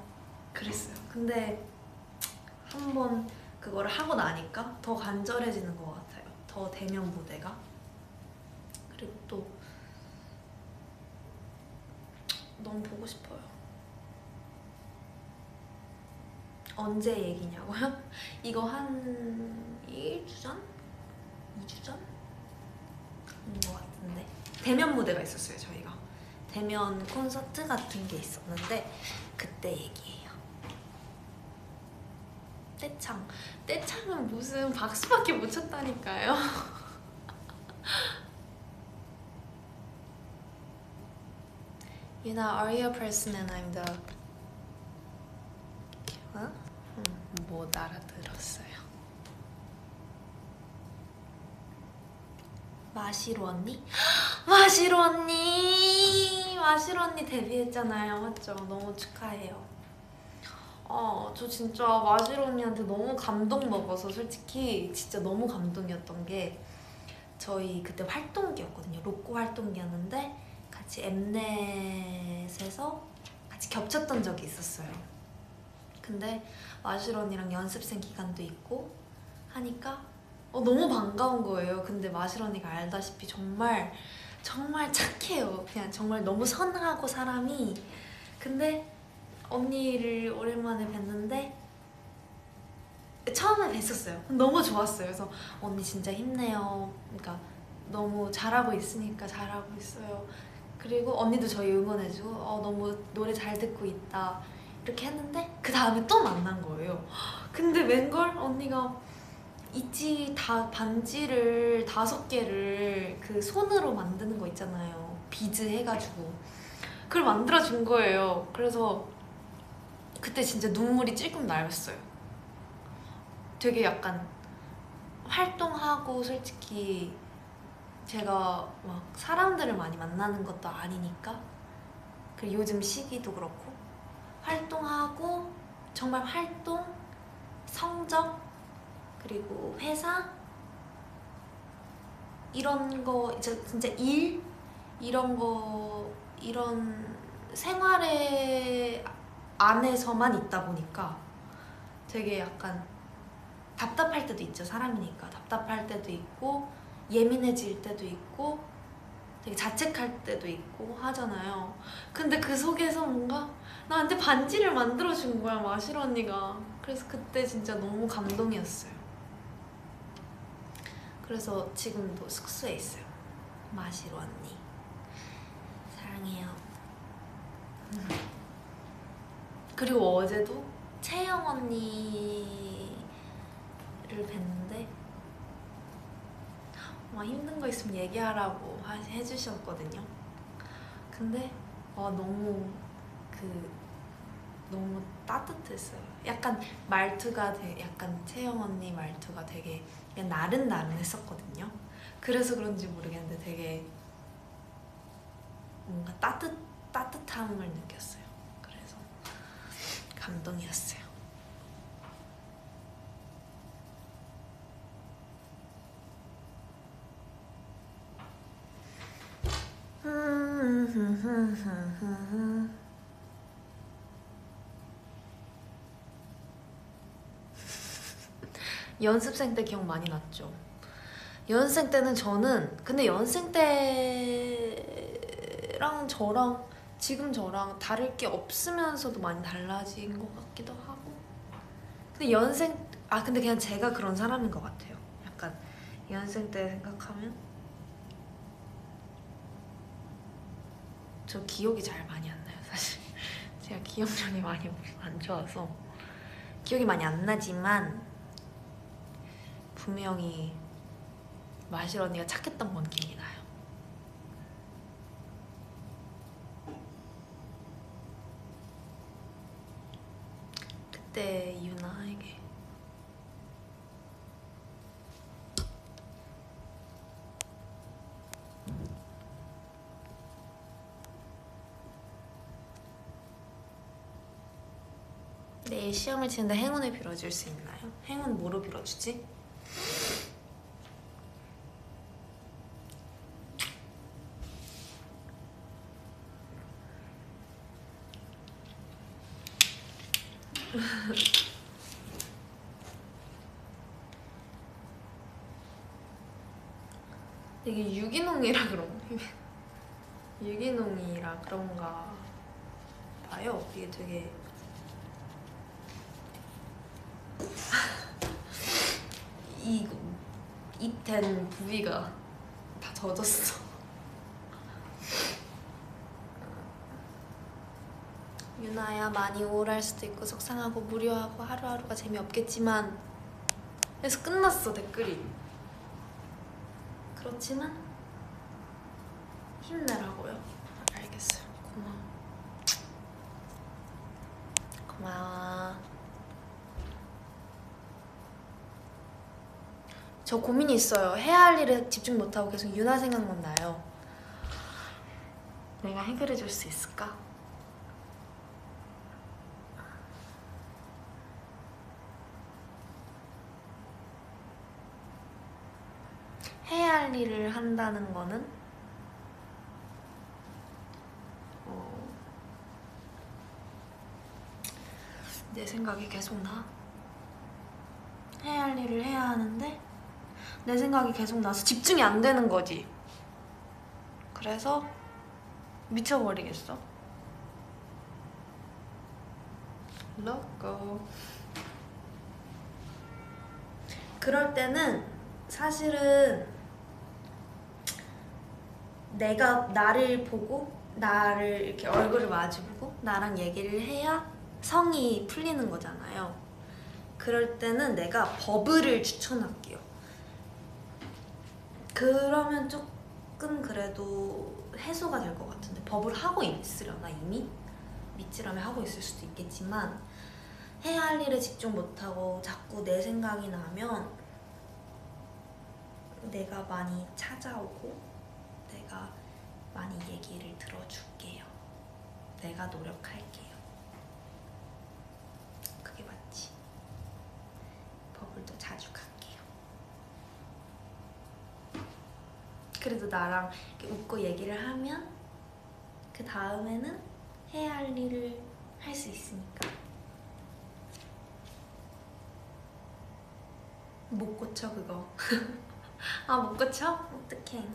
그랬어요. 근데 한번 그거를 하고 나니까 더 간절해지는 것 같아요. 더 대면 무대가. 그리고 또 너무 보고 싶어요. 언제 얘기냐고요? 이거 한 1주 전? 2주 전? 것 같은데 대면 무대가 있었어요. 저희가 대면 콘서트 같은 게 있었는데 그때 얘기예요. 떼창은 무슨 박수밖에 못 쳤다니까요. Yuna, are you a person and I'm the... 못 알아들었어요. 마시로 언니? 마시로 언니! 마실 언니 데뷔했잖아요. 맞죠? 너무 축하해요. 저 진짜 마실 언니한테 너무 감동 먹어서 솔직히 진짜 너무 감동이었던 게 저희 그때 활동기였거든요. 로꼬 활동기였는데 같이 엠넷에서 같이 겹쳤던 적이 있었어요. 근데 마실 언니랑 연습생 기간도 있고 하니까 너무 반가운 거예요. 근데 마실 언니가 알다시피 정말 착해요. 그냥 정말 너무 선하고 사람이. 근데 언니를 오랜만에 뵀는데 처음에 뵀었어요. 너무 좋았어요. 그래서 언니 진짜 힘내요. 그러니까 너무 잘하고 있으니까 잘하고 있어요. 그리고 언니도 저희 응원해주고 너무 노래 잘 듣고 있다 이렇게 했는데 그 다음에 또 만난 거예요. 근데 웬걸 언니가 있지 반지를 5개를 그 손으로 만드는 거 있잖아요. 비즈 해가지고 그걸 만들어준 거예요. 그래서 그때 진짜 눈물이 찔끔 나였어요. 되게 약간 활동하고 솔직히 제가 막 사람들을 많이 만나는 것도 아니니까 그리고 요즘 시기도 그렇고 활동하고 정말 활동, 성적, 그리고 회사 이런 거 진짜 일 이런 생활의 안에서만 있다 보니까 되게 약간 답답할 때도 있죠. 사람이니까 답답할 때도 있고 예민해질 때도 있고 되게 자책할 때도 있고 하잖아요. 근데 그 속에서 뭔가 나한테 반지를 만들어준 거야, 마실 언니가. 그래서 그때 진짜 너무 감동이었어요. 그래서 지금도 숙소에 있어요. 마실 언니 사랑해요. 그리고 어제도 채영 언니를 뵀는데 힘든 거 있으면 얘기하라고 해주셨거든요. 근데 너무 너무 따뜻했어요. 약간 말투가 약간 채영 언니 말투가 되게 그냥 나른나른했었거든요. 그래서 그런지 모르겠는데 되게 뭔가 따뜻함을 느꼈어요. 그래서 감동이었어요. 연습생 때 기억 많이 났죠. 연습생 때는 근데 연습생 때랑 지금 저랑 다를 게 없으면서도 많이 달라진 것 같기도 하고. 근데 근데 그냥 제가 그런 사람인 것 같아요. 약간 연습생 때 생각하면 저 기억이 잘 많이 안 나요, 사실. 제가 기억력이 많이 안 좋아서 기억이 많이 안 나지만 분명히 마실 언니가 착했던 건 기억이 나요. 그때 유나에게 내일 시험을 치는데 행운을 빌어줄 수 있나요? 행운 뭐로 빌어주지? 되게 유기농이라 유기농이라 그런가 봐요. 이게 되게 입된 부위가 다 젖었어. 유나야, 많이 우울할 수도 있고 속상하고 무료하고 하루하루가 재미없겠지만 그래서 끝났어, 댓글이. 그렇지만 힘내라고요. 알겠어요. 고마워. 저 고민이 있어요. 해야 할 일에 집중 못하고 계속 유나 생각만 나요. 내가 해결해 줄 수 있을까? 해야 할 일을 한다는 거는 내 생각이 계속 나. 해야 할 일을 해야 하는데 내 생각이 계속 나서 집중이 안 되는 거지. 그래서 미쳐버리겠어. 로꼬. 그럴 때는 사실은 내가 나를 보고 나를 이렇게 얼굴을 마주보고 나랑 얘기를 해야 성이 풀리는 거잖아요. 그럴 때는 내가 버블을 추천할게요. 그러면 조금 그래도 해소가 될 것 같은데, 버블 하고 있으려나 이미? 밑지람에 하고 있을 수도 있겠지만 해야 할 일에 집중 못하고 자꾸 내 생각이 나면 내가 많이 찾아오고 내가 많이 얘기를 들어줄게요. 내가 노력할게요. 그게 맞지. 버블도 자주 갈게요. 그래도 나랑 이렇게 웃고 얘기를 하면 그 다음에는 해야 할 일을 할 수 있으니까. 못 고쳐 그거. 아, 못 고쳐? 어떡해.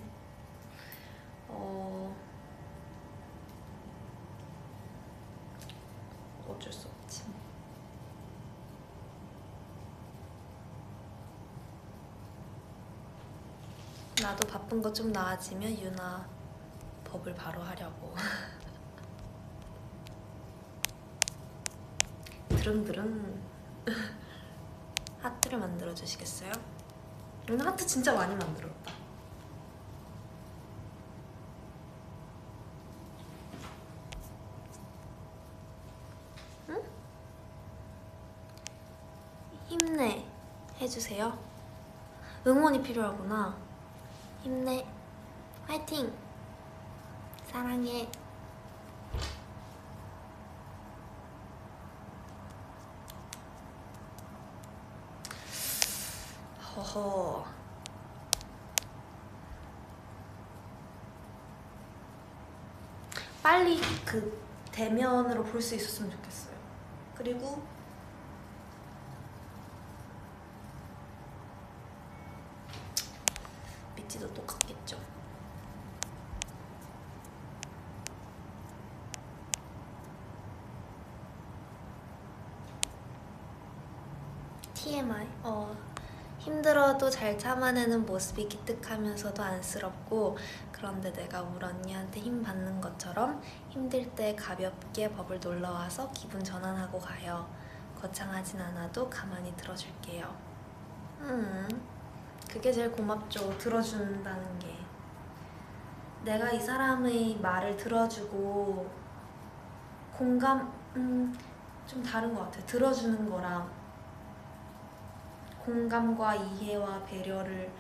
어쩔 수 없지. 나도 바쁜 거 좀 나아지면 유나 버블 바로 하려고. 드릉드릉. 하트를 만들어 주시겠어요? 오늘 하트 진짜 많이 만들었다. 응? 힘내 해주세요. 응원이 필요하구나. 힘내. 화이팅. 사랑해. 허허. 빨리 그 대면으로 볼 수 있었으면 좋겠어요. 그리고 미찌도 똑같겠죠. TMI. 힘들어도 잘 참아내는 모습이 기특하면서도 안쓰럽고, 그런데 내가 울 언니한테 힘 받는 것처럼 힘들 때 가볍게 버블 놀러와서 기분 전환하고 가요. 거창하진 않아도 가만히 들어줄게요. 그게 제일 고맙죠. 들어준다는 게. 내가 이 사람의 말을 들어주고 공감, 좀 다른 것 같아요. 들어주는 거랑 공감과 이해와 배려를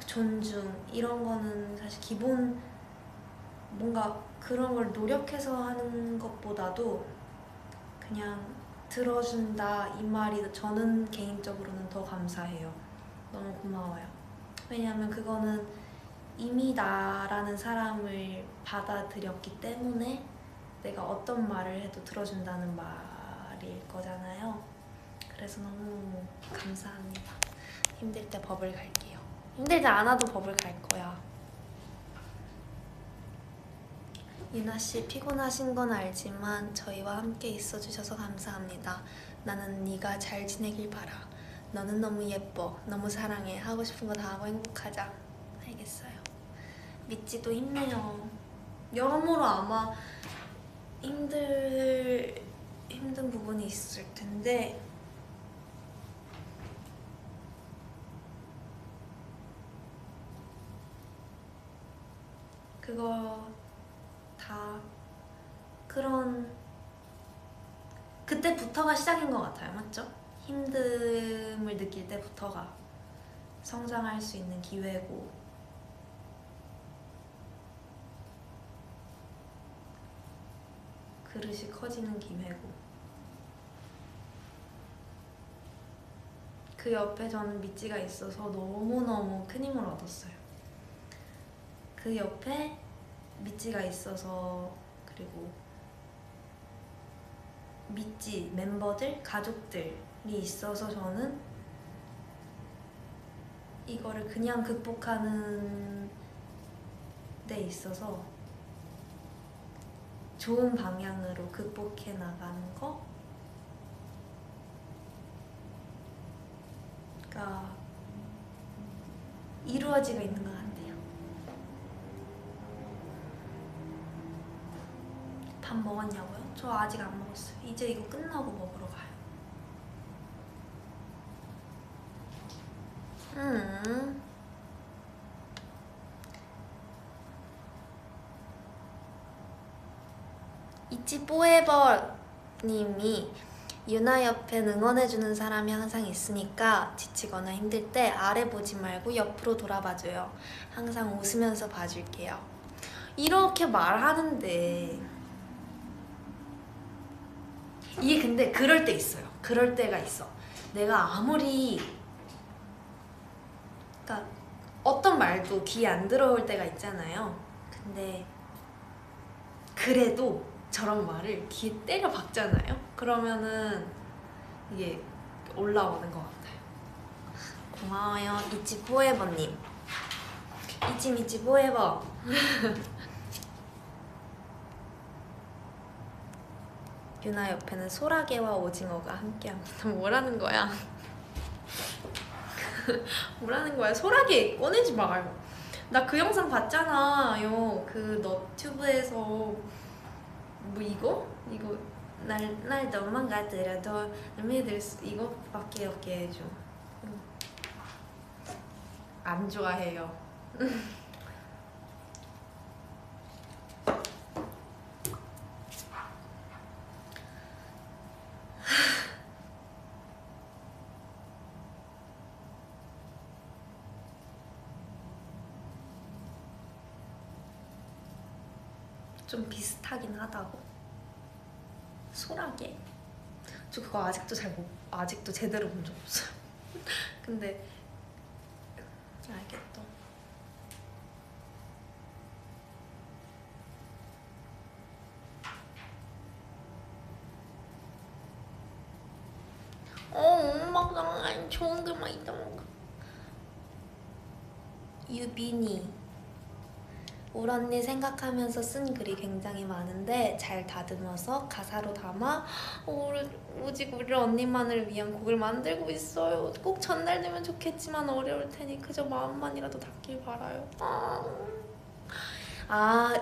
존중, 이런 거는 사실 기본, 뭔가 그런 걸 노력해서 하는 것보다도 그냥 들어준다 이 말이 저는 개인적으로는 더 감사해요. 너무 고마워요. 왜냐하면 그거는 이미 나라는 사람을 받아들였기 때문에 내가 어떤 말을 해도 들어준다는 말일 거잖아요. 그래서 너무 감사합니다. 힘들 때 버블 갈게요. 힘들지 않아도 버블 갈 거야. 유나씨, 피곤하신 건 알지만 저희와 함께 있어주셔서 감사합니다. 나는 네가 잘 지내길 바라. 너는 너무 예뻐. 너무 사랑해. 하고 싶은 거 다 하고 행복하자. 알겠어요. 미찌도 힘내요. 여러모로 아마 힘든 부분이 있을 텐데 그거 다 그때부터가 시작인 것 같아요. 맞죠? 힘듦을 느낄 때부터가 성장할 수 있는 기회고, 그릇이 커지는 김해고. 그 옆에 저는 미찌가 있어서 너무너무 큰 힘을 얻었어요. 그 옆에 미찌가 있어서, 그리고 미찌 멤버들, 가족들이 있어서 저는 이거를 그냥 극복하는 데 있어서 좋은 방향으로 극복해 나가는 거가 이루어지고 있는 것 같아요. 밥 먹었냐고요? 저 아직 안 먹었어요. 이제 이거 끝나고 먹으러 가요. 이치 포에버 님이 유나 옆엔 응원해주는 사람이 항상 있으니까 지치거나 힘들 때 아래 보지 말고 옆으로 돌아봐줘요. 항상 웃으면서 봐줄게요. 이렇게 말하는데 이게 근데 그럴 때 있어요. 그럴 때가 있어. 내가 아무리, 그러니까 어떤 말도 귀에 안 들어올 때가 있잖아요. 근데 그래도 저런 말을 귀에 때려 박잖아요. 그러면은 이게 올라오는 것 같아요. 고마워요, 이치 포에버님. 이치 포에버. 유나 옆에는 소라게와 오징어가 함께합니다. 뭐라는 거야? 뭐라는 거야? 소라게 꺼내지 마요. 나 그 영상 봤잖아요. 그 너튜브에서 뭐 이거 날 너만 가더라도 믿을 수, 이거밖에 없게 해줘. 안 좋아해요. 좀 비슷하긴 하다고. 소라게? 저 그거 아직도 제대로 본 적 없어요. 근데 알겠다. 엄마가 좋은 게만 있던가. 유빈이, 울 언니 생각하면서 쓴 글이 굉장히 많은데 잘 다듬어서 가사로 담아 오직 우리 언니만을 위한 곡을 만들고 있어요. 꼭 전달되면 좋겠지만 어려울 테니 그저 마음만이라도 닿길 바라요.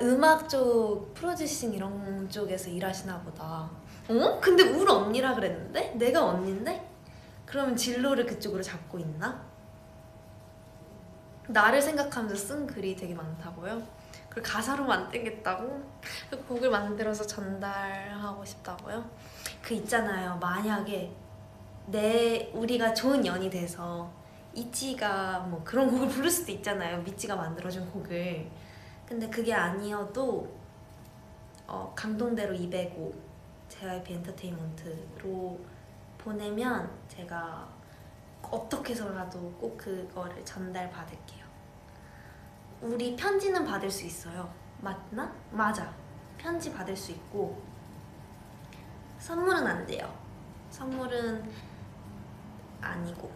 음악 쪽 프로듀싱 이런 쪽에서 일하시나 보다. 근데 울 언니라 그랬는데? 내가 언니인데? 그러면 진로를 그쪽으로 잡고 있나? 나를 생각하면서 쓴 글이 되게 많다고요? 그걸 가사로 만들겠다고? 그 곡을 만들어서 전달하고 싶다고요? 그 있잖아요. 만약에 우리가 좋은 연이 돼서 이치가 뭐 그런 곡을 부를 수도 있잖아요. 미치가 만들어준 곡을. 근데 그게 아니어도 강동대로 205 JYP 엔터테인먼트로 보내면 제가 어떻게 해서라도 꼭 그거를 전달받을게요. 우리 편지는 받을 수 있어요. 맞나? 맞아. 편지 받을 수 있고 선물은 안 돼요. 선물은 아니고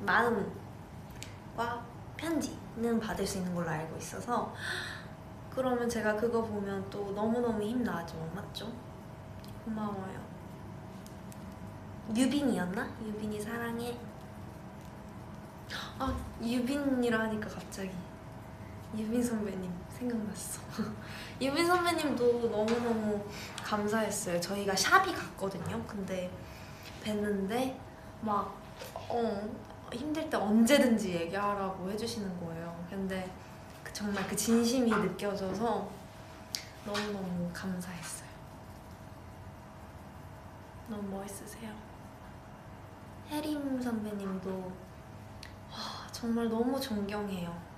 마음과 편지는 받을 수 있는 걸로 알고 있어서, 그러면 제가 그거 보면 또 너무너무 힘나죠. 맞죠? 고마워요. 유빈이었나? 유빈이 사랑해. 유빈이라 하니까 갑자기 유빈 선배님 생각났어. 유빈 선배님도 너무너무 감사했어요. 저희가 샵이 갔거든요. 근데 뵀는데 막 힘들 때 언제든지 얘기하라고 해주시는 거예요. 근데 정말 그 진심이 느껴져서 너무너무 감사했어요. 너무 멋있으세요. 혜림 선배님도 정말 너무 존경해요.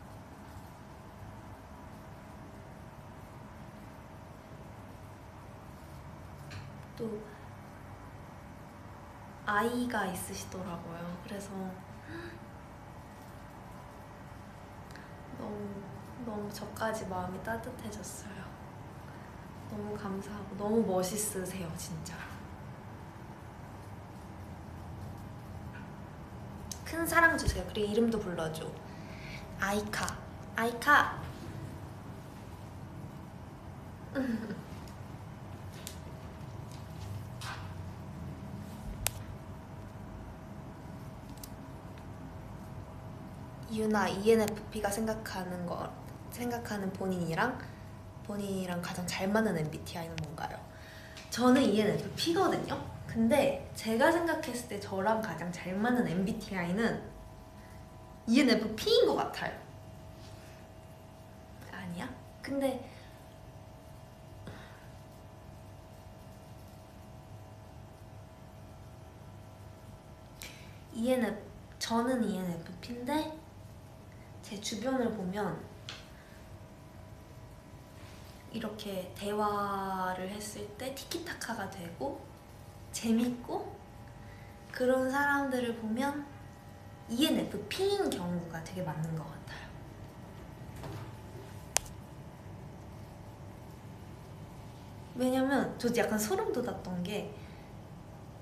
또 아이가 있으시더라고요. 그래서 너무 저까지 마음이 따뜻해졌어요. 너무 감사하고 너무 멋있으세요, 진짜. 큰 사랑 주세요. 그리고 이름도 불러줘. 아이카. 아이카. 유나, ENFP가 생각하는 본인이랑 가장 잘 맞는 MBTI는 뭔가요? 저는 ENFP거든요. 근데 제가 생각했을 때 저랑 가장 잘 맞는 MBTI는 ENFP인 것 같아요. 아니야? 근데 저는 ENFP인데 제 주변을 보면 이렇게 대화를 했을 때 티키타카가 되고 재밌고 그런 사람들을 보면 ENFP인 경우가 되게 많은 것 같아요. 왜냐면 저 약간 소름 돋았던 게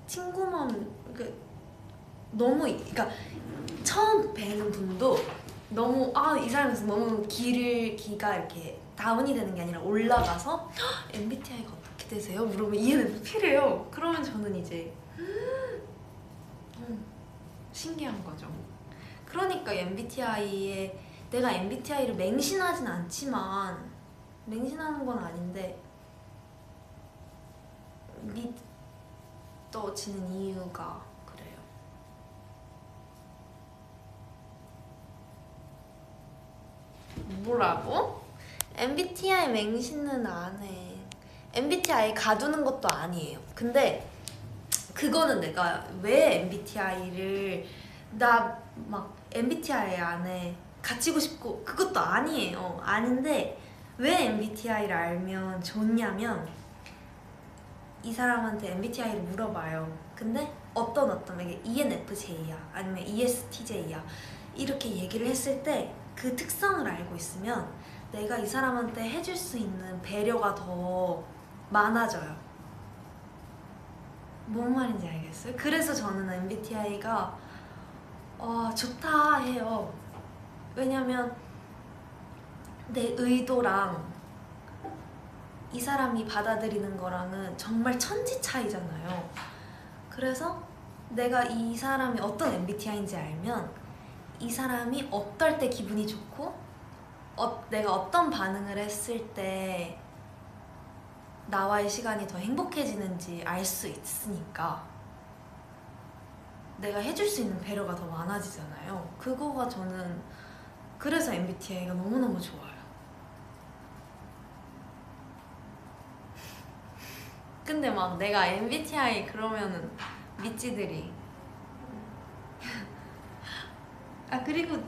친구만 너무 그러니까 처음 뵈는 분도 너무 이 사람에서 너무 기가 이렇게 다운이 되는 게 아니라 올라가서 MBTI가 어떻게 되세요? 물어보면 ENFP래요. 그러면 저는 이제 신기한 거죠. 그러니까 내가 MBTI를 맹신하진 않지만 맹신하는 건 아닌데 믿어지는 이유가 그래요. 뭐라고? MBTI 맹신은 안 해. MBTI 가두는 것도 아니에요. 근데 그거는 내가 왜 MBTI를 막 MBTI 안에 갇히고 싶고 그것도 아니에요. 아닌데 왜 MBTI를 알면 좋냐면 이 사람한테 MBTI를 물어봐요. 근데 어떤 이게 ENFJ야 아니면 ESTJ야 이렇게 얘기를 했을 때 그 특성을 알고 있으면 내가 이 사람한테 해줄 수 있는 배려가 더 많아져요. 뭔 말인지 알겠어요? 그래서 저는 MBTI가 좋다 해요. 왜냐면 내 의도랑 이 사람이 받아들이는 거랑은 정말 천지 차이잖아요. 그래서 내가 이 사람이 어떤 MBTI인지 알면 이 사람이 어떨 때 기분이 좋고 내가 어떤 반응을 했을 때 나와의 시간이 더 행복해지는지 알 수 있으니까 내가 해줄 수 있는 배려가 더 많아지잖아요. 그거가 저는 그래서 MBTI가 너무너무 좋아요. 근데 막 내가 MBTI 그러면은 미찌들이 그리고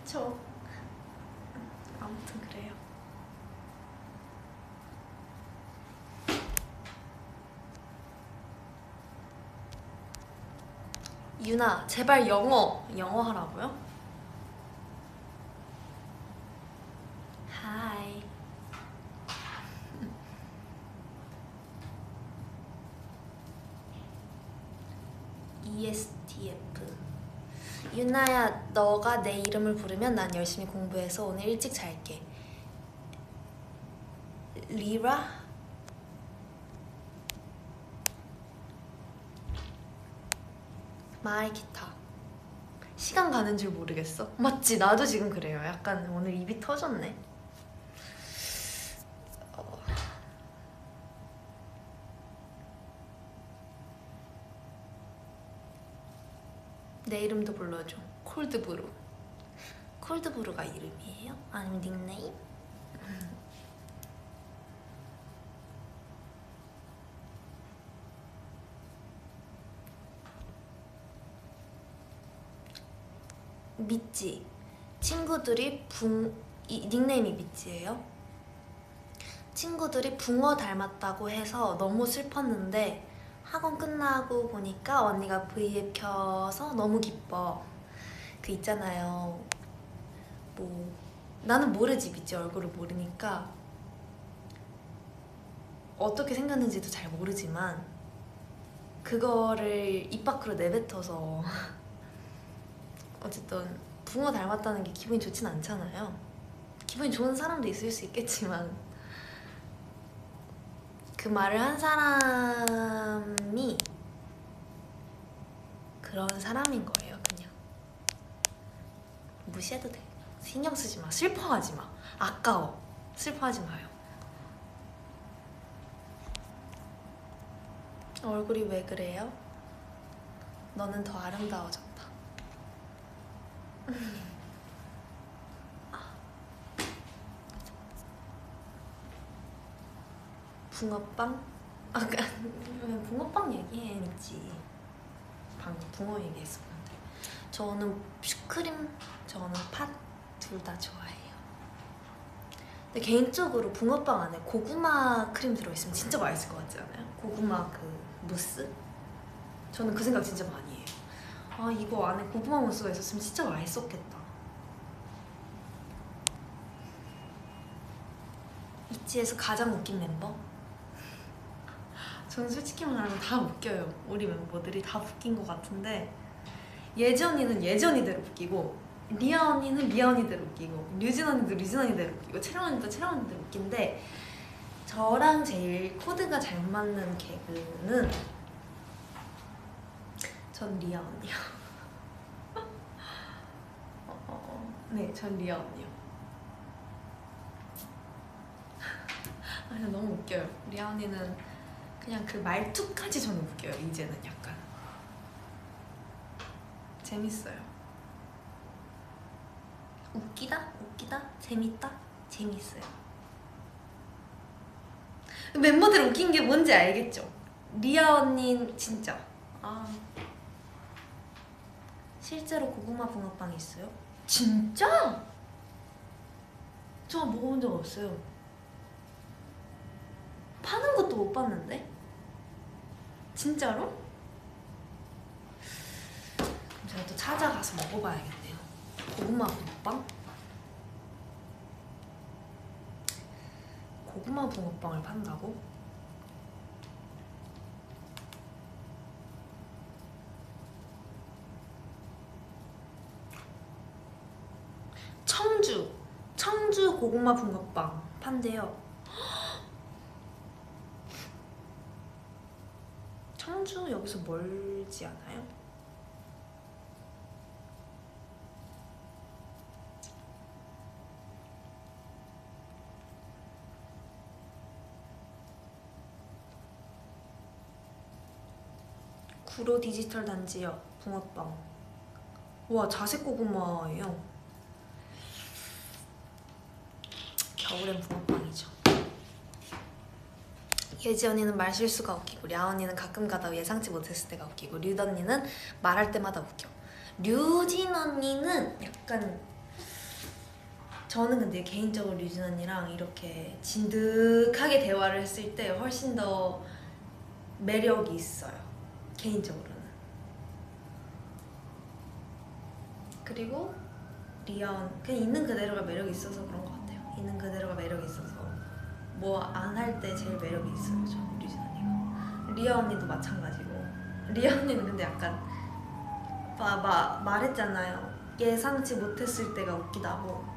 저 아무튼 그래요. 유나 제발 영어 하라고요? 하이. ESTF. 유나야 너가 내 이름을 부르면 난 열심히 공부해서 오늘 일찍 잘게. 리라? 마이 기타. 시간 가는 줄 모르겠어. 맞지? 나도 지금 그래요. 약간 오늘 입이 터졌네. 내 이름도 불러줘. 콜드브루. 콜드브루가 이름이에요? 아니면 닉네임? 미찌. 친구들이 닉네임이 미찌예요? 친구들이 붕어 닮았다고 해서 너무 슬펐는데 학원 끝나고 보니까 언니가 V앱 켜서 너무 기뻐. 그 있잖아요, 뭐 나는 모르지, 믿지, 얼굴을 모르니까 어떻게 생겼는지도 잘 모르지만 그거를 입 밖으로 내뱉어서 어쨌든 붕어 닮았다는 게 기분이 좋진 않잖아요. 기분이 좋은 사람도 있을 수 있겠지만 그 말을 한 사람이 그런 사람인 거예요. 그냥 무시해도 돼. 신경 쓰지 마. 슬퍼하지 마. 아까워. 슬퍼하지 마요. 얼굴이 왜 그래요? 너는 더 아름다워졌다. 붕어빵? 아까 왜 붕어빵 얘기했지? 방금 붕어 얘기했었는데. 저는 슈크림, 저는 팥 둘 다 좋아해요. 근데 개인적으로 붕어빵 안에 고구마 크림 들어있으면 진짜 맛있을 것 같지 않아요? 고구마 그 무스? 저는 그 생각 진짜 많이 해요. 아, 이거 안에 고구마 무스가 있었으면 진짜 맛있었겠다. 있지에서 가장 웃긴 멤버? 저는 솔직히 말하면 다 웃겨요. 우리 멤버들이 다 웃긴 것 같은데 예지 언니는 예지 언니대로 웃기고, 리아 언니는 리아 언니대로 웃기고, 류진 언니도 류진 언니대로 웃기고, 채령 언니도 채령 언니대로 웃긴데 저랑 제일 코드가 잘 맞는 개그는 전 리아 언니요. 네, 전 리아 언니요. 아니, 너무 웃겨요. 리아 언니는 그냥 그 말투까지 저는 웃겨요. 이제는 약간 재밌어요. 웃기다? 웃기다? 재밌다? 재밌어요. 멤버들 웃긴 게 뭔지 알겠죠? 리아 언니는 진짜 실제로 고구마 붕어빵 있어요? 진짜? 저 먹어본 적 없어요. 파는 것도 못 봤는데? 진짜로? 그럼 제가 또 찾아가서 먹어봐야겠네요. 고구마 붕어빵? 고구마 붕어빵을 판다고? 청주 고구마 붕어빵 판대요. 청주 여기서 멀지 않아요? 구로 디지털 단지요. 붕어빵. 와, 자색 고구마예요. 겨울엔 붕어빵이죠. 예지 언니는 말 실수가 웃기고, 랴 언니는 가끔 가다 예상치 못했을 때가 웃기고, 류 언니는 말할 때마다 웃겨. 류진 언니는 약간, 저는 근데 개인적으로 류진 언니랑 이렇게 진득하게 대화를 했을 때 훨씬 더 매력이 있어요. 개인적으로는. 그리고 리언, 그냥 있는 그대로가 매력이 있어서 그런 것 같아요. 있는 그대로가 매력이 있어서 뭐 안 할 때 제일 매력이 있어요. 저는 류진 언니가. 리아 언니도 마찬가지고. 리아 언니는 근데 약간 말했잖아요. 예상치 못했을 때가 웃기다고.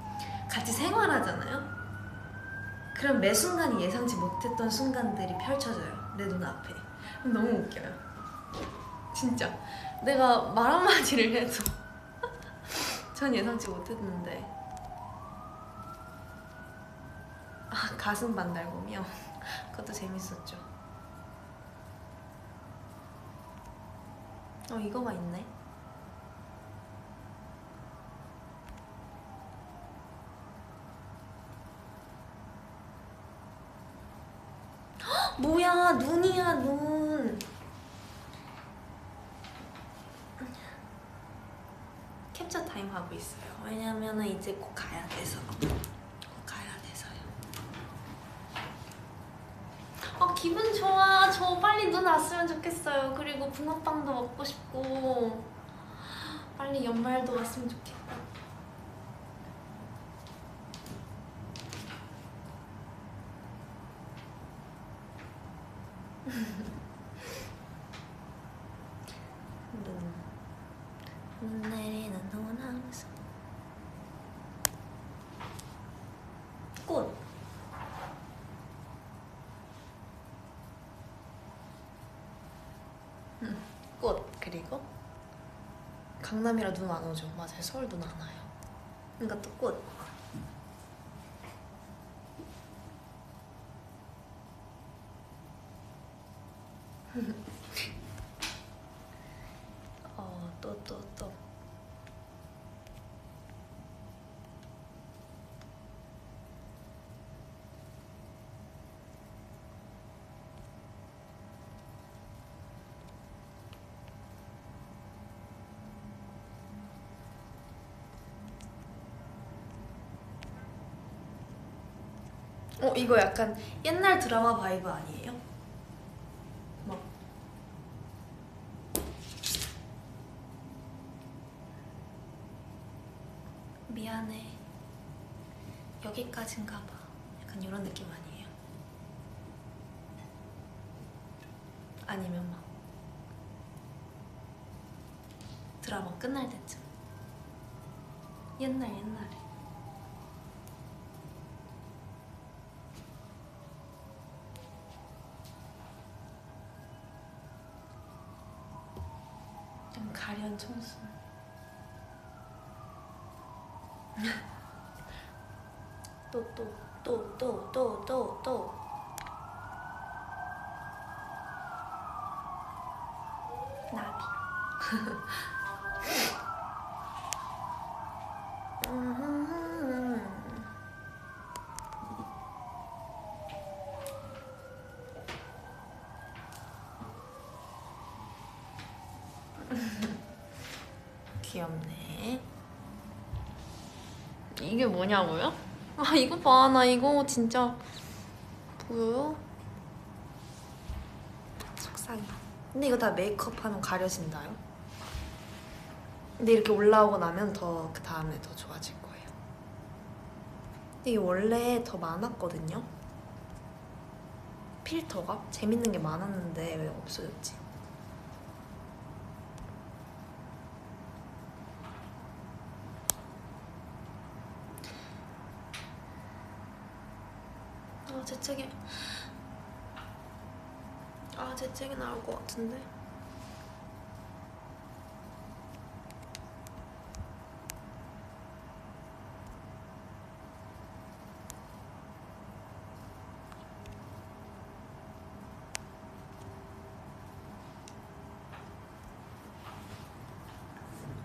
같이 생활하잖아요. 그럼 매 순간이 예상치 못했던 순간들이 펼쳐져요. 내 눈앞에. 너무 웃겨요. 진짜. 내가 말 한마디를 해도 전 예상치 못했는데. 가슴 반달곰이요? 그것도 재밌었죠. 이거가 있네. 뭐야, 눈이야, 눈. 캡처 타임 하고 있어요. 왜냐면은 이제 곧 가야 돼서. 기분 좋아. 저 빨리 눈 왔으면 좋겠어요. 그리고 붕어빵도 먹고 싶고 빨리 연말도 왔으면 좋겠다. 눈 내리는 호남에서 꽃. 꽃. 그리고 강남이라 눈 안 오죠. 맞아요. 서울 눈 안 와요. 그러니까 또 꽃. 또. 이거 약간 옛날 드라마 바이브 아니에요? 막 미안해 여기까지인가 봐. 약간 이런 느낌 아니에요? 아니면 막 드라마 끝날 때쯤 옛날에 좀 가련 청순. 또 나비. 귀엽네. 이게 뭐냐고요? 아 이거 봐. 나 이거 진짜 보여요? 속상해. 근데 이거 다 메이크업하면 가려진다요? 근데 이렇게 올라오고 나면 더 그 다음에 더 좋아질 거예요. 근데 이게 원래 더 많았거든요? 필터가? 재밌는 게 많았는데 왜 없어졌지? 재채기 나올 것 같은데?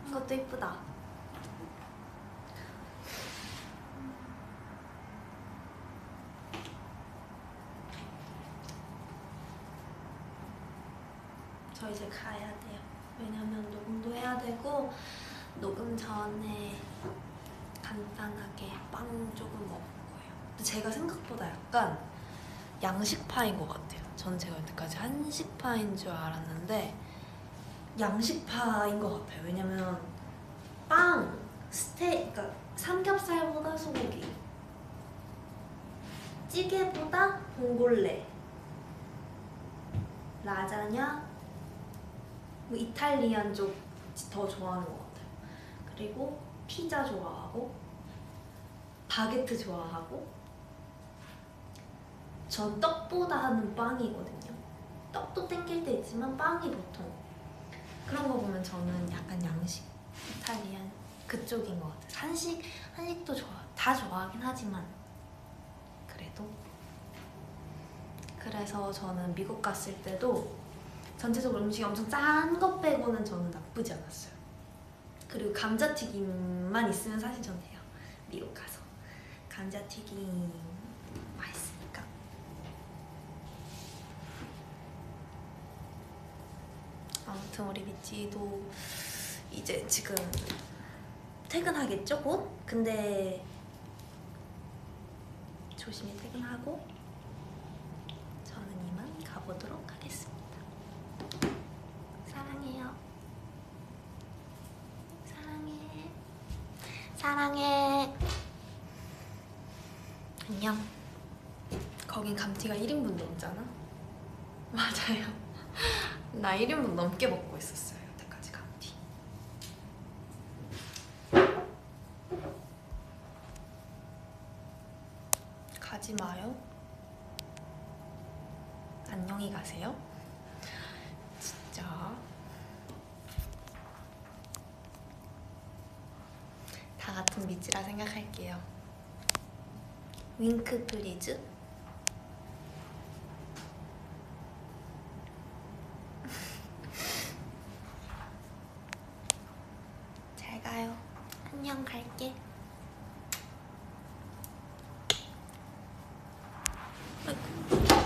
이것도 예쁘다. 저 이제 가야 돼요. 왜냐면 녹음도 해야 되고 녹음 전에 간단하게 빵 조금 먹을 거예요. 근데 제가 생각보다 약간 양식파인 것 같아요. 저는 제가 여태까지 한식파인 줄 알았는데 양식파인 것 같아요. 왜냐면 빵, 그러니까 삼겹살보다 소고기, 찌개보다 봉골레, 라자냐, 뭐 이탈리안 쪽 더 좋아하는 것 같아요. 그리고 피자 좋아하고 바게트 좋아하고 전 떡보다는 빵이거든요. 떡도 땡길 때 있지만 빵이 보통 그런 거 보면 저는 약간 양식, 이탈리안 그쪽인 것 같아요. 한식도 다 좋아하긴 하지만 그래도 그래서 저는 미국 갔을 때도 전체적으로 음식이 엄청 짠 거 빼고는 저는 나쁘지 않았어요. 그리고 감자튀김만 있으면 사실 전 돼요. 미국 가서 감자튀김 맛있으니까. 아무튼 우리 미찌도 이제 지금 퇴근하겠죠 곧? 근데 조심히 퇴근하고 저는 이만 사랑해. 안녕. 거긴 감튀가 1인분 넘잖아? 맞아요. 나 1인분 넘게 먹고 있었어요, 여태까지 감튀. 가지 마요. 안녕히 가세요. 진짜. 다 같은 미지라 생각할게요. 윙크 플리즈. 잘 가요. 안녕, 갈게. 아이고.